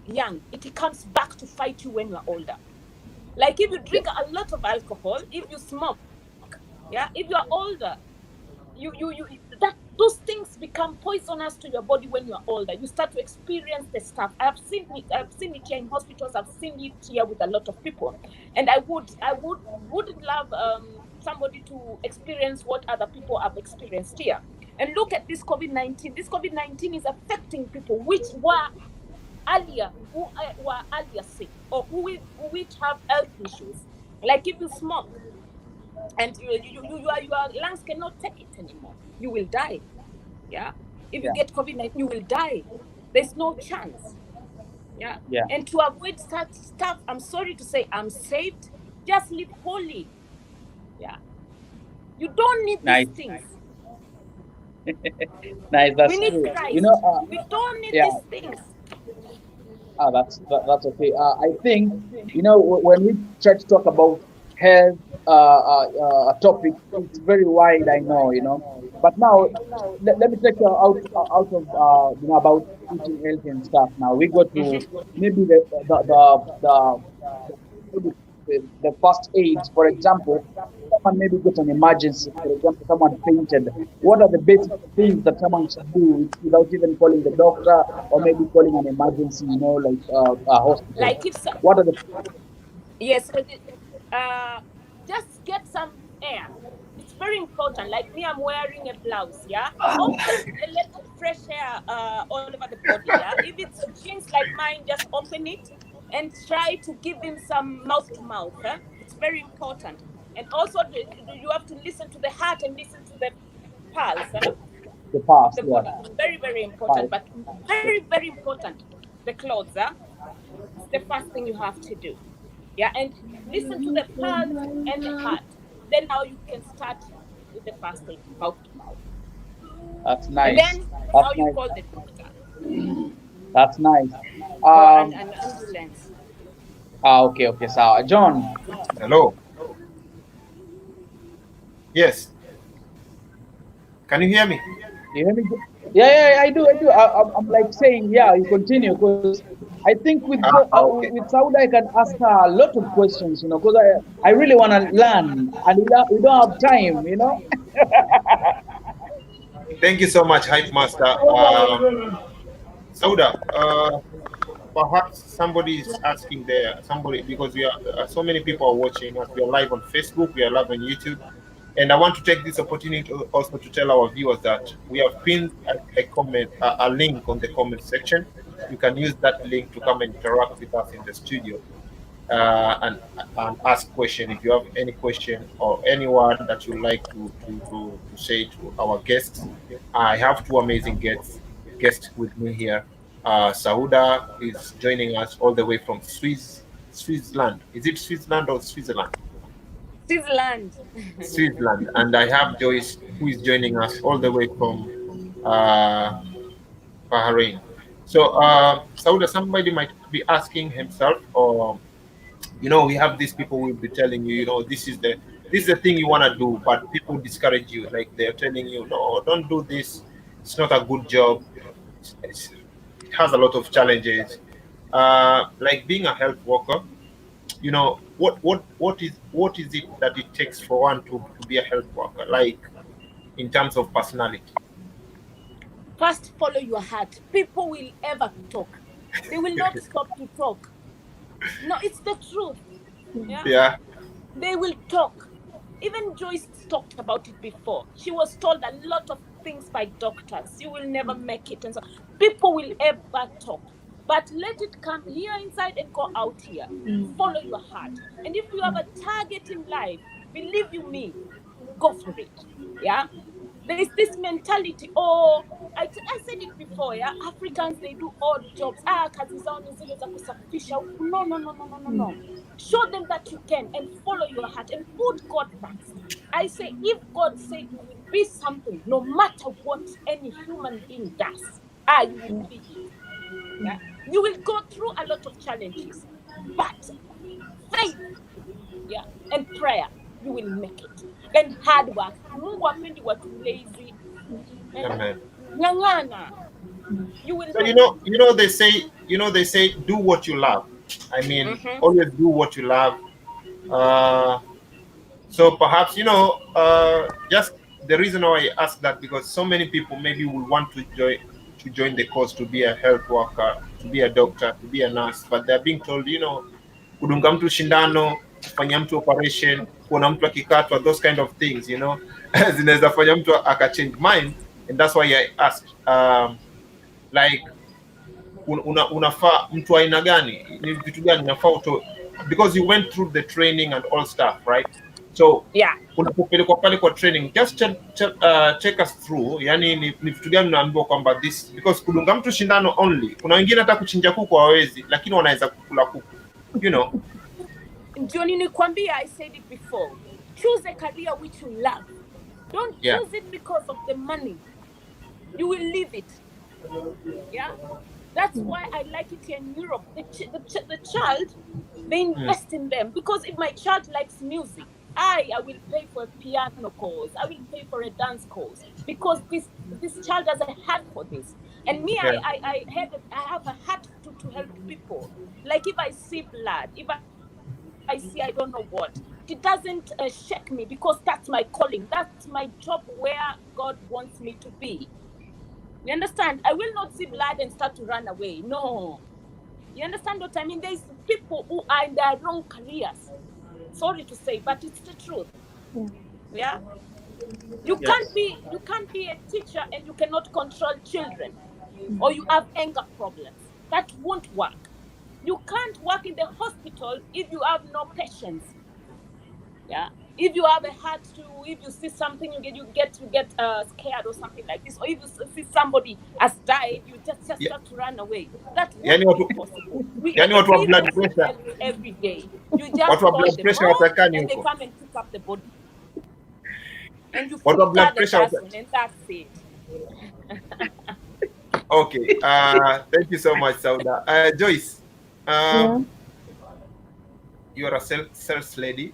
young, it comes back to fight you when you are older. Like if you drink a lot of alcohol, if you smoke, yeah, if you are older, those things become poisonous to your body when you are older. You start to experience the stuff. I've seen it here in hospitals. I've seen it here with a lot of people, and I wouldn't love somebody to experience what other people have experienced here. And look at this COVID-19. This COVID-19 is affecting people which were earlier sick, or who have health issues. Like if you smoke and your lungs cannot take it anymore, you will die. Yeah. If you get COVID-19, you will die. There's no chance. Yeah. And to avoid such stuff, I'm sorry to say, I'm saved. Just live holy. Yeah. You don't need these things. Nice, that's we need true. Christ. We don't need these things. That's okay. I think when we try to talk about health topic, it's very wide. I know, but now let me take out of about eating healthy and stuff. Now we go to maybe the first aid, for example. Someone maybe got an emergency, for example, someone fainted. What are the basic things that someone should do without even calling the doctor or maybe calling an emergency, like a hospital? Like what are the yes, just get some air. It's very important. Like me, I'm wearing a blouse. Yeah, open a little fresh air all over the body. Yeah, if it's jeans like mine, just open it and try to give him some mouth to mouth. It's very important. And also, you have to listen to the heart and listen to the pulse. The pulse, the body. Very, very important. But very, very important. The clothes. It's the first thing you have to do. Yeah, and listen to the pulse and the heart. Then now you can start with the first aid, mouth to mouth. That's nice. And then now you call the doctor. That's nice. An ambulance. Okay. So, John. Hello. Yes. Can you hear me? You hear me? Yeah, I do. I'm like saying, you continue, because I think with Sauda I can ask her a lot of questions, because I really want to learn, and we don't have time, Thank you so much, Hype Master. Sauda, perhaps somebody is asking there, because we are so many people are watching us. We are live on Facebook, we are live on YouTube. And I want to take this opportunity also to tell our viewers that we have pinned a link on the comment section. You can use that link to come and interact with us in the studio and ask questions. If you have any question or any word that you like to say to our guests, I have two amazing guests with me here. Sauda is joining us all the way from Switzerland. Is it Switzerland or Switzerland? Switzerland. And I have Joyce, who is joining us all the way from Bahrain. So, Sauda, somebody might be asking himself, or we have these people who will be telling you, this is the thing you want to do, but people discourage you. Like they're telling you, no, don't do this. It's not a good job. It has a lot of challenges. Like being a health worker, what is it that it takes for one to be a health worker, like in terms of personality? First, follow your heart. People will ever talk. They will not stop to talk. No, it's the truth. Yeah. They will talk. Even Joyce talked about it before. She was told a lot of things by doctors. You will never make it. And so people will ever talk. But let it come here inside and go out here. Follow your heart. And if you have a target in life, believe you me, go for it. Yeah. There is this mentality, I said it before, yeah. Africans, they do odd jobs. Kazi zao ni zile za kusafisha huku. No. Show them that you can and follow your heart and put God first. I say, if God said you will be something, no matter what any human being does, you will be it. Yeah? You will go through a lot of challenges, but faith, yeah, and prayer, you will make it. And hard work. Mungu hapendi watu lazy. Amen. Ng'ang'ana. You will So make it. they say do what you love. I mean, always do what you love. So perhaps just the reason why I ask that, because so many people maybe will want to join the cause, to be a health worker, to be a doctor, to be a nurse, but they're being told, kudunga mtu shindano, kufanya mtu operation, kuona mtu akikatwa, those kind of things, zinaweza fanya mtu change mind. And that's why I asked, like, unafaa mtu aina gani, ni vitu gani unafaa because you went through the training and all stuff, right? So unapopelekwa pale kwa training, just check us through, yani ni vitu gani unaambiwa kwamba this, because kudunga mtu shindano only, kuna wengine hata kuchinja kuku hawawezi, lakini wanaweza kukula kuku, Ndio nilikwambia, I said it before, choose a career which you love. Don't choose it because of the money. You will leave it. Yeah, that's why I like it here in Europe. The child, they invest in them, because if my child likes music, I will pay for a piano course, I will pay for a dance course, because this child has a heart for this. And me, I have a heart to help people. Like if I see blood, if I see I don't know what, it doesn't shake me, because that's my calling, that's my job, where God wants me to be. You understand? I will not see blood and start to run away. No. You understand what I mean? There's people who are in their wrong careers. Sorry to say, but it's the truth. Yeah. You can't be a teacher and you cannot control children, or you have anger problems. That won't work. You can't work in the hospital if you have no patience. Yeah. If you have a heart if you see something, you get scared or something like this, or if you see somebody has died, you just start to run away. That won't be possible. We have blood pressure every day. You just call them and they come and pick up the body, and you filter the person, and that's it. Okay. Thank you so much, Sauda. Joyce, you are a sales lady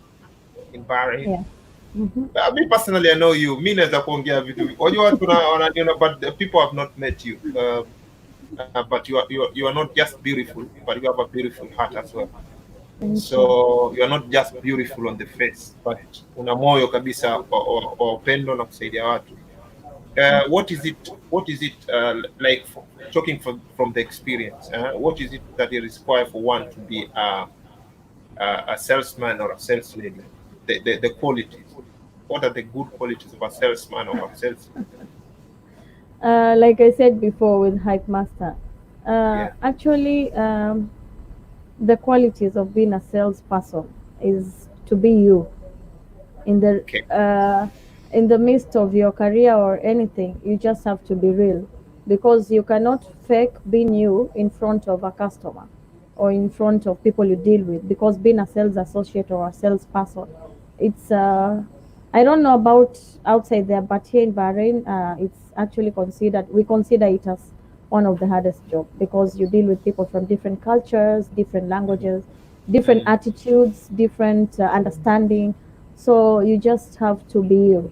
in Bahrain. Me personally, I know you. Me naweza kuongea vitu. Unajua tunaniona, but the people have not met you. But you are not just beautiful, but you have a beautiful heart as well. So you are not just beautiful on the face, but una moyo kabisa wa upendo na kusaidia watu. What is it like, talking from the experience? What is it that is required for one to be a salesman or a sales lady? The qualities. What are the good qualities of a salesman or a salesman? Like I said before with Hype Master, actually, the qualities of being a salesperson is to be you in the midst of your career or anything. You just have to be real, because you cannot fake being you in front of a customer or in front of people you deal with, because being a sales associate or a salesperson, it's I don't know about outside there, but here in Bahrain, it's actually we consider it as one of the hardest jobs, because you deal with people from different cultures, different languages, different attitudes, different understanding. So you just have to be you,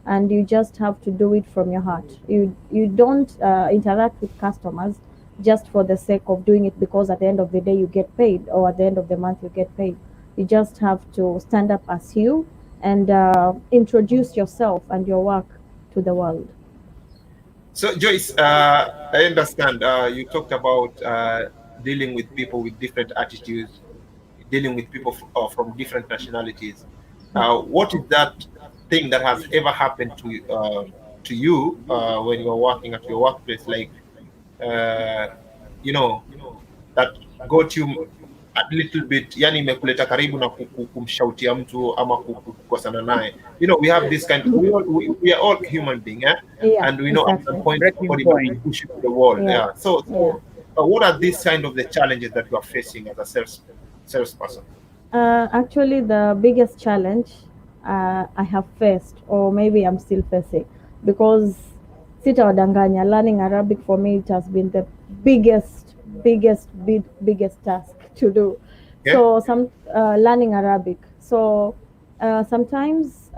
and you just have to do it from your heart. You don't interact with customers just for the sake of doing it, because at the end of the day you get paid, or at the end of the month you get paid. You just have to stand up as you and introduce yourself and your work to the world. So Joyce, I understand you talked about dealing with people with different attitudes, dealing with people from different nationalities. What is that thing that has ever happened to you when you're working at your workplace, like you know, that got you a little bit, yani imekuleta karibu na kumshautia mtu ama kukosana naye? You know, we have this kind, we are all human beings, eh? Yeah, And we know at some point Breaking somebody might point. push you to the wall. Yeah. Yeah. So Yeah. what are these kind of the challenges that you are facing as a salesperson? Actually, the biggest challenge I have faced, or maybe I'm still facing, because sitawadanganya, learning Arabic for me, it has been the biggest task to do. Yeah. So learning Arabic. So sometimes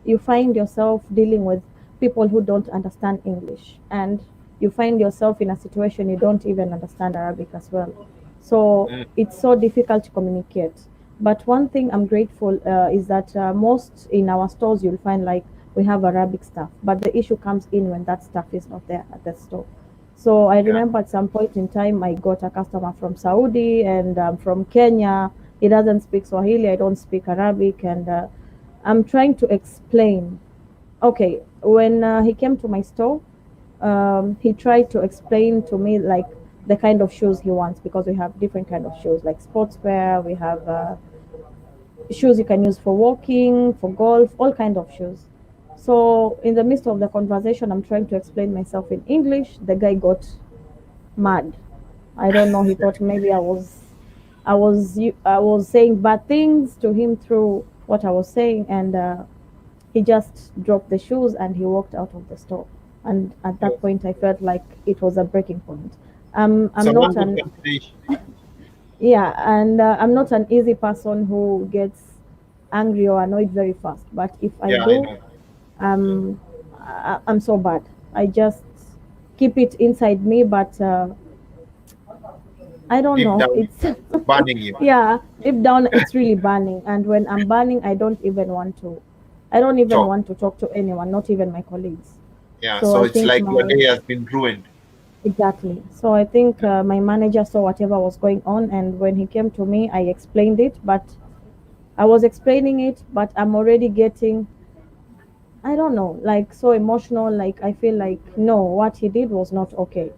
you find yourself dealing with people who don't understand English, and you find yourself in a situation you don't even understand Arabic as well. So it's so difficult to communicate. But one thing I'm grateful is that most in our stores you'll find like we have Arabic staff, but the issue comes in when that staff is not there at the store. So I remember at some point in time I got a customer from Saudi and from Kenya. He doesn't speak Swahili, I don't speak Arabic, and I'm trying to explain. Okay, when he came to my store, he tried to explain to me like the kind of shoes he wants, because we have different kind of shoes like sportswear, we have shoes you can use for walking, for golf, all kind of shoes. So in the midst of the conversation, I'm trying to explain myself in English. The guy got mad. I don't know. He thought maybe I was saying bad things to him through what I was saying, and he just dropped the shoes and he walked out of the store. And at that point, I felt like it was a breaking point. I'm not an and I'm not an easy person who gets angry or annoyed very fast. But if I do, I'm so bad. I just keep it inside me, but I don't know. It's burning you. Yeah, deep down, it's really burning. And when I'm burning, I don't even want to. I don't even want to talk to anyone, not even my colleagues. Yeah. So it's like your day has been ruined. Exactly. So I think my manager saw whatever was going on, and when he came to me, I explained it. But I was explaining it, but I'm already getting, I don't know, like so emotional. Like I feel like no, what he did was not okay.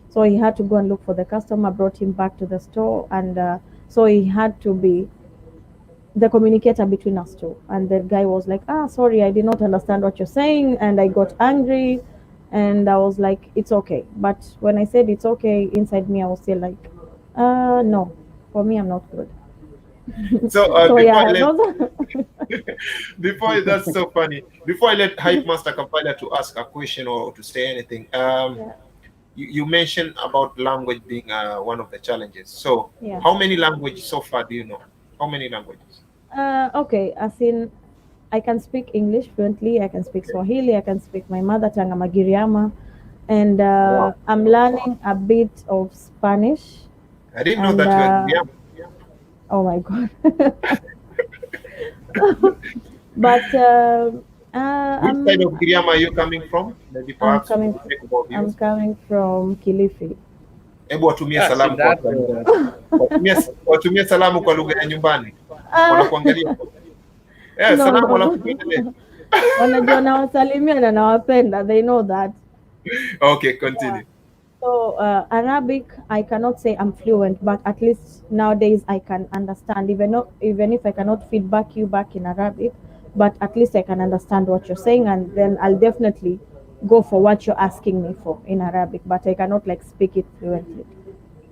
So he had to go and look for the customer, brought him back to the store, and so he had to be the communicator between us two. And the guy was like, sorry, I did not understand what you're saying, and I got angry, and I was like, it's okay. But when I said it's okay, inside me I was still like, no, for me I'm not good. So, before that's so funny. Before I let Hype Master Compiler to ask a question or to say anything, you mentioned about language being one of the challenges. So how many languages so far do you know? How many languages? Okay, as in I can speak English fluently, I can speak Swahili, I can speak my mother tongue, Magiriama, and I'm learning a bit of Spanish. I didn't know that you were Giriama. Oh my God. But which side of Giriama are you coming from? Maybe perhaps I'm coming from Kilifi. Hebu watumie salamu watumie salamu kwa lugha ya nyumbani. Wanakuangalia. Salamu wanakuangalia. Wanajua nawasalimia na nawapenda. They know that. Okay, continue. So Arabic, I cannot say I'm fluent, but at least nowadays I can understand. Even if I cannot feedback you back in Arabic, but at least I can understand what you're saying, and then I'll definitely go for what you're asking me for in Arabic. But I cannot like speak it fluently.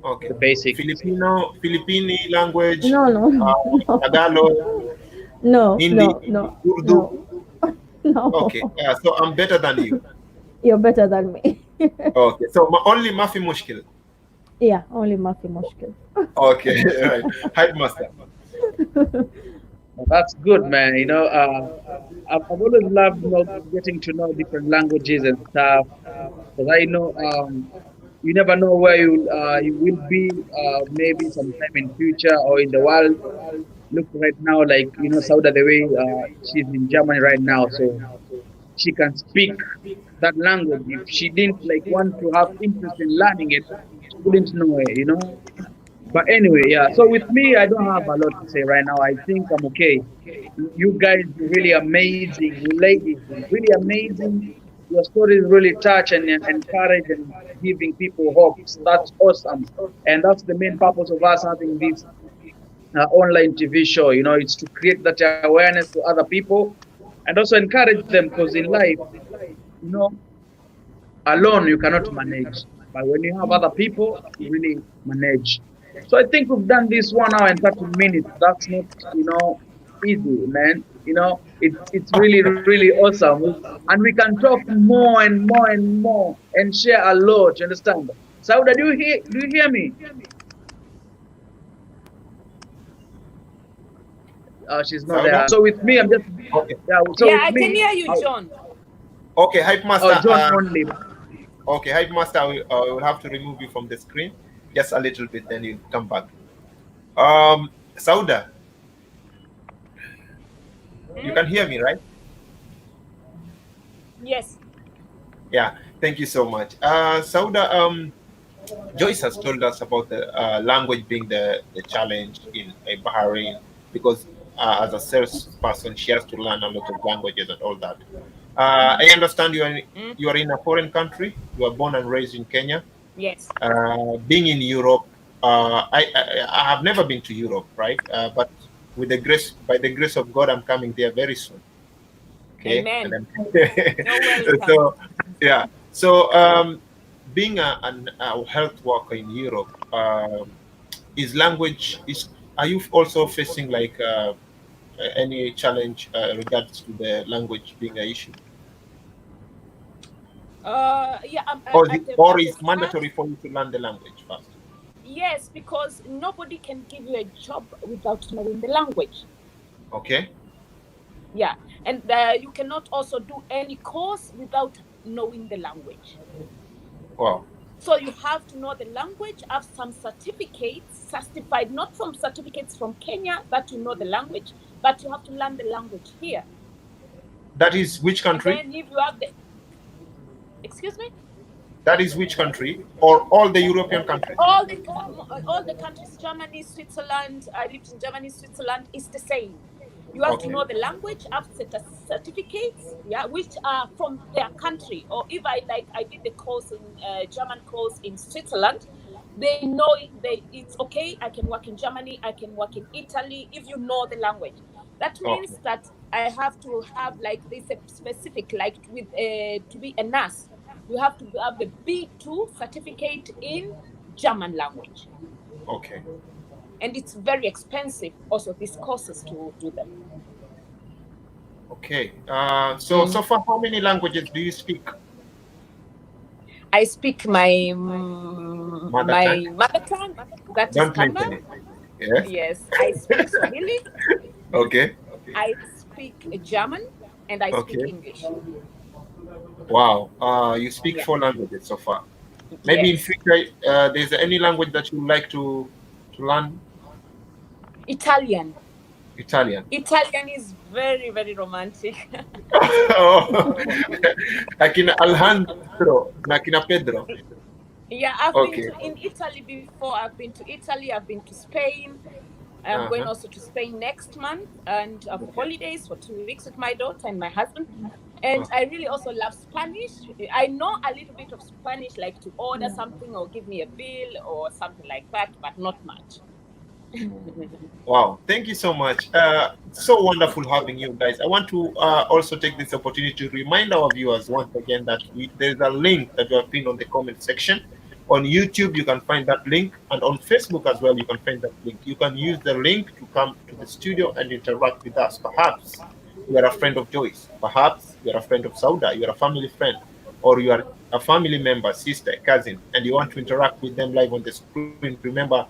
Okay. The basic Filipino language. No. Tagalog. No. Hindi. No. Urdu. No. Okay. So I'm better than you. You're better than me. Okay. So only Mafi Mushkil. Yeah, only Mafi Mushkil. Okay. Right. Hype Master. Well, that's good, man. You know, I've always loved getting to know different languages and stuff. Because I know you never know where you will be maybe sometime in future or in the world. Look right now, like Sauda, the way she's in Germany right now, so she can speak that language. If she didn't like want to have interest in learning it, couldn't know it, you know. But anyway, yeah. So with me, I don't have a lot to say right now. I think I'm okay. You guys are really amazing, ladies, really amazing. Your stories really touch and encourage and giving people hope. That's awesome, and that's the main purpose of us having this online TV show. You know, it's to create that awareness to other people and also encourage them because in life, you know, alone you cannot manage, but when you have other people, you really manage. So I think we've done this 1 hour and 30 minutes. That's not, you know, easy, man. You know, it's really really awesome, and we can talk more and more and more and share a lot. You understand? Sauda, do you hear me? She's not there. Sauda? So with me, I'm just Okay. yeah. So Yeah, with I can me, hear you, John. Okay, Hype Master. John only. Okay, Hype Master, I will have to remove you from the screen just a little bit, then you come back. Sauda, you can hear me, right? Yes. Yeah, thank you so much. Sauda, Joyce has told us about the language being the challenge in Bahrain because as a salesperson, she has to learn a lot of languages and all that. I understand you are in a foreign country. You are born and raised in Kenya. Yes. Being in Europe, I have never been to Europe, right? But by the grace of God, I'm coming there very soon. Okay. Amen. And You're welcome. so, yeah. So, being a health worker in Europe, are you also facing like any challenge regards to the language being an issue? Yeah, Or at the is start, mandatory for you to learn the language first? yes, because nobody can give you a job without knowing the language. Okay. Yeah, and you cannot also do any course without knowing the language. Wow. So you have to know the language, have some certificates, certified, not from certificates from Kenya that you know the language, but you have to learn the language here. That is which And country? then if you have the, excuse me? That is which country? Or all the European countries? All the countries, Germany, Switzerland, I lived in Germany, Switzerland, is the same. You have to know the language, have certificates, yeah, which are from their country. Or if I did the course in German course in Switzerland, they know it's okay. I can work in Germany, I can work in Italy if you know the language. That means that I have to have like this specific, like with to be a nurse, you have to have the B2 certificate in German language. Okay. And it's very expensive also, these courses to do them. Okay. So far, how many languages do you speak? I speak my mother tongue, that is Kamba. Yes, I speak Swahili. Okay. I speak German and I speak English. Wow. You speak 4 languages so far. Maybe in future, there's any language that you would like to learn? Italian. Italian. Italian is very, very romantic. Akina Alejandro, Nakina Pedro. Yeah, I've been in Italy before. I've been to Italy. I've been to Spain. I'm going also to Spain next month and for holidays for 2 weeks with my daughter and my husband. And I really also love Spanish. I know a little bit of Spanish, like to order something or give me a bill or something like that, but not much. Wow, thank you so much. So wonderful having you guys. I want to also take this opportunity to remind our viewers once again that there's a link that we have pinned on the comment section. On YouTube, you can find that link, and on Facebook as well, you can find that link. You can use the link to come to the studio and interact with us. Perhaps you are a friend of Joyce. Perhaps you are a friend of Sauda. You are a family friend, or you are a family member, sister, cousin, and you want to interact with them live on the screen. Remember,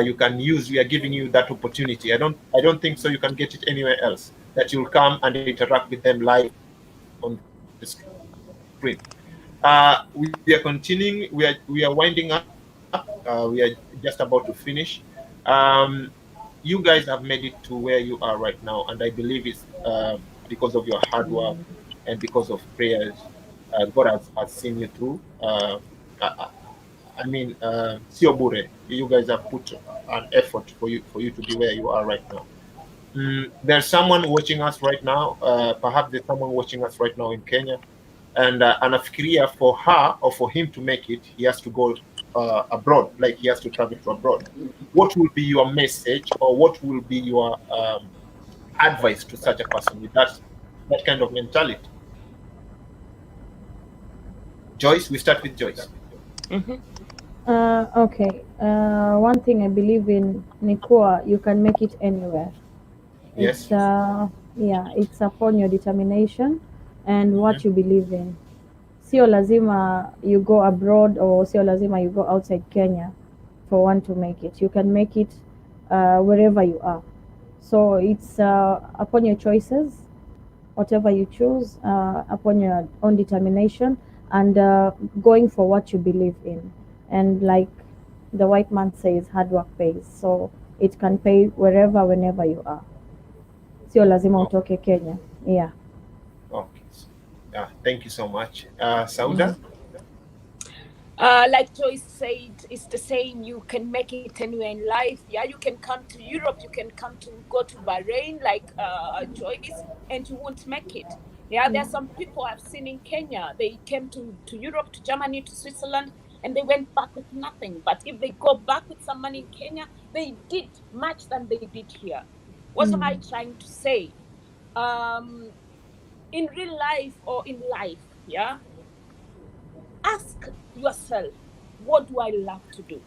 you can use. We are giving you that opportunity. I don't think so. You can get it anywhere else. That you'll come and interact with them live on the screen. We are continuing. We are winding up. We are just about to finish. You guys have made it to where you are right now, and I believe it's because of your hard work and because of prayers. God has seen you through. I mean, sio bure. You guys have put an effort for you to be where you are right now. There's someone watching us right now. Perhaps there's someone watching us right now in Kenya, and anafikiria for her or for him to make it, he has to go abroad, like he has to travel to abroad. What will be your message, or what will be your advice to such a person with that kind of mentality? Joyce, we start with Joyce. Okay. One thing I believe in Nikua, you can make it anywhere. Yes. It's upon your determination and what you believe in. Sio lazima you go abroad or sio lazima you go outside Kenya for one to make it. You can make it wherever you are. So it's upon your choices, whatever you choose, upon your own determination and going for what you believe in. And like the white man says, hard work pays. So it can pay wherever, whenever you are. Sio lazima utoke Kenya. Yeah. Okay. Yeah, thank you so much. Sauda? Like Joyce said, it's the same. You can make it anywhere in life. Yeah, you can come to Europe. You can go to Bahrain, like Joyce, and you won't make it. Yeah, there are some people I've seen in Kenya. They came to Europe, to Germany, to Switzerland, and they went back with nothing. But if they go back with some money in Kenya, they did much than they did here. What am I trying to say? In real life or in life, yeah, ask yourself, what do I love to do?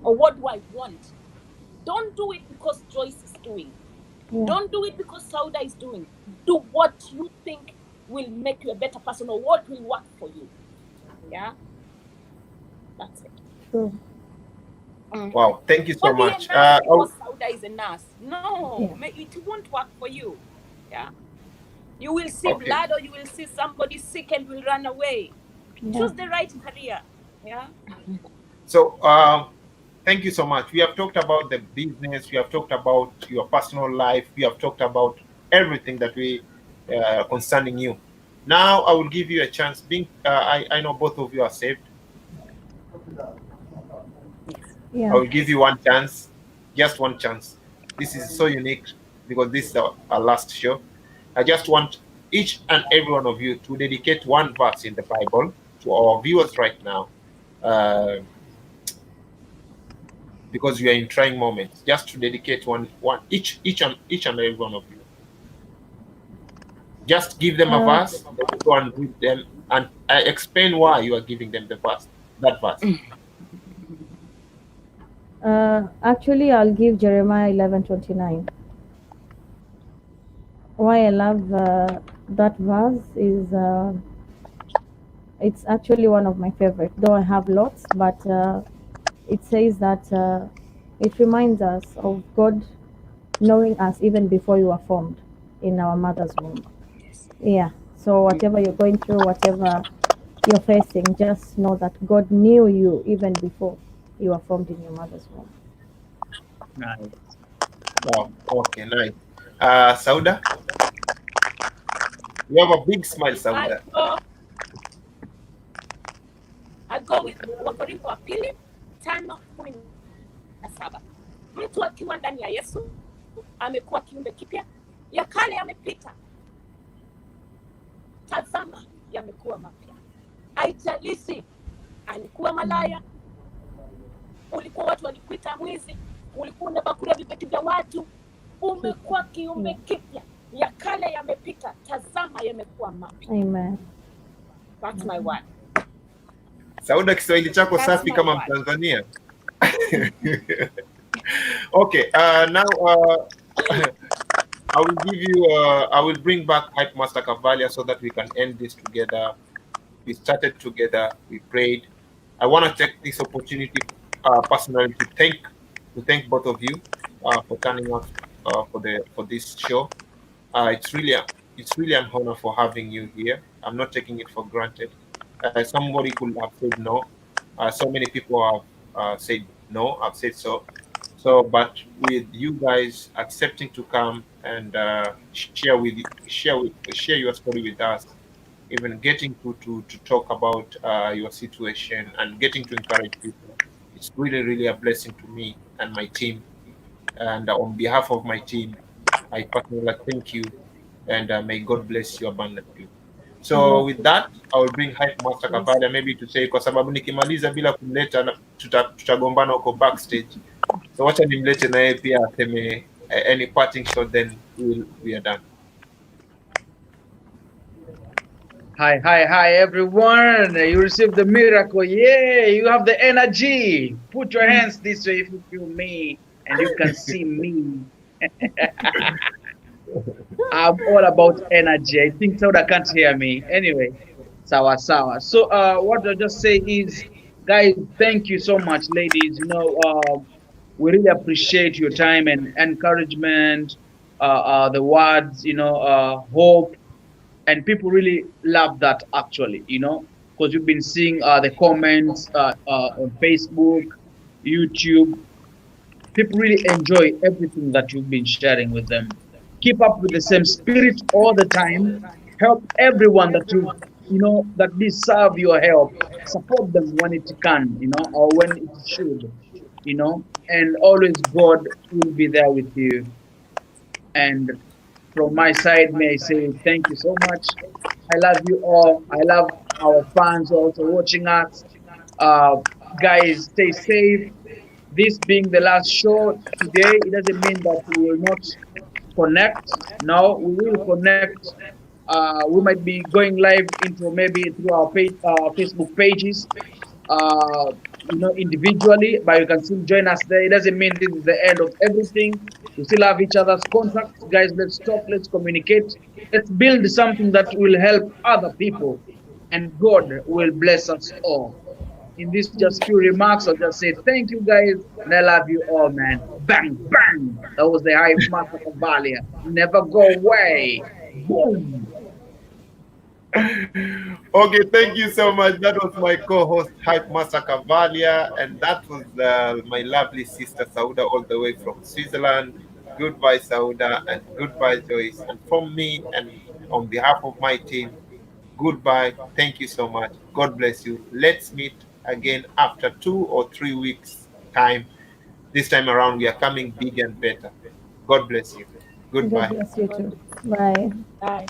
Or what do I want? Don't do it because Joyce is doing. Yeah. Don't do it because Sauda is doing. Do what you think will make you a better person or what will work for you. Yeah? That's it. True. Wow, thank you so Don't much. be a nurse because Sauda is a nurse. No, it won't work for you. Yeah? You will see blood or you will see somebody sick and will run away. Yeah. Choose the right career. Yeah. So thank you so much. We have talked about the business, we have talked about your personal life, we have talked about everything that we concerning you. Now I will give you a chance. I know both of you are saved. Yeah. I will give you one chance, just one chance. This is so unique because this is our last show. I just want each and every one of you to dedicate one verse in the Bible to our viewers right now, because we are in trying moments. Just to dedicate one each and every one of you. Just give them a verse, go and read them, and I explain why you are giving them that verse. Actually, I'll give Jeremiah 11:29. Why I love that verse is it's actually one of my favorite. Though I have lots, but it says that it reminds us of God knowing us even before you were formed in our mother's womb. Yeah. So whatever you're going through, whatever you're facing, just know that God knew you even before you were formed in your mother's womb. Nice. Wow. Okay, nice. Sauda? You have a big smile, Sauda. I go with Wakorintho wa pili 5:17. Mtu akiwa ndani ya Yesu amekuwa kiumbe kipya, ya kale yamepita, tazama yamekuwa mapya. Haijalishi alikuwa malaya, ulikuwa watu walikuita mwizi, ulikuwa unabakula vibeti vya watu, umekuwa kiumbe kipya, ya kale yamepita, tazama yamekuwa mapya. Amen. That's my word. Sauda, Kiswahili chako safi kama Mtanzania. Okay, now I will bring back Hype Master Cavalia so that we can end this together. We started together, we prayed. I want to take this opportunity personally to thank both of you for turning up for this show. It's really an honor for having you here. I'm not taking it for granted. Somebody could have said no. So many people have said no. I've said so. So, but with you guys accepting to come and share your story with us, even getting to talk about your situation and getting to encourage people. It's really, really a blessing to me and my team. And on behalf of my team, I personally thank you, and may God bless you abundantly. So with that, I will bring Hype Master Kavalia maybe to say, kwa sababu nikimaliza bila kumleta tutagombana huko backstage. So wacha nimlete na yeye pia aseme any parting shot, then we are done. Hi, everyone. You received the miracle. Yeah, you have the energy. Put your hands this way if you feel me and you can see me. I'm all about energy. I think Sauda can't hear me. Anyway, sawa sawa. So what I'll just say is, guys, thank you so much, ladies. We really appreciate your time and encouragement, the words, hope, and people really love that actually, because you've been seeing the comments on Facebook, YouTube. People really enjoy everything that you've been sharing with them. Keep up with the same spirit all the time. Help everyone that that deserve your help. Support them when it can, or when it should, and always God will be there with you. And from my side, may I say thank you so much. I love you all. I love our fans also watching us. Uh, Guys, stay safe. This being the last show today, it doesn't mean that we will not connect. No, we will connect. We might be going live into maybe through our Facebook pages, individually, but you can still join us there. It doesn't mean this is the end of everything. We still have each other's contacts, guys. Let's talk. Let's communicate. Let's build something that will help other people, and God will bless us all. In these just few remarks, I'll just say thank you guys, and I love you all, man. Bang, bang. That was the Hype Master Cavalia. Never go away. Boom. Okay, thank you so much. That was my co-host Hype Master Cavalia, and that was my lovely sister Sauda, all the way from Switzerland. Goodbye, Sauda, and goodbye, Joyce. And from me, and on behalf of my team, goodbye. Thank you so much. God bless you. Let's meet again after 2 or 3 weeks time. This time around, we are coming big and better. God bless you. God Goodbye. bless you too. Bye. Bye.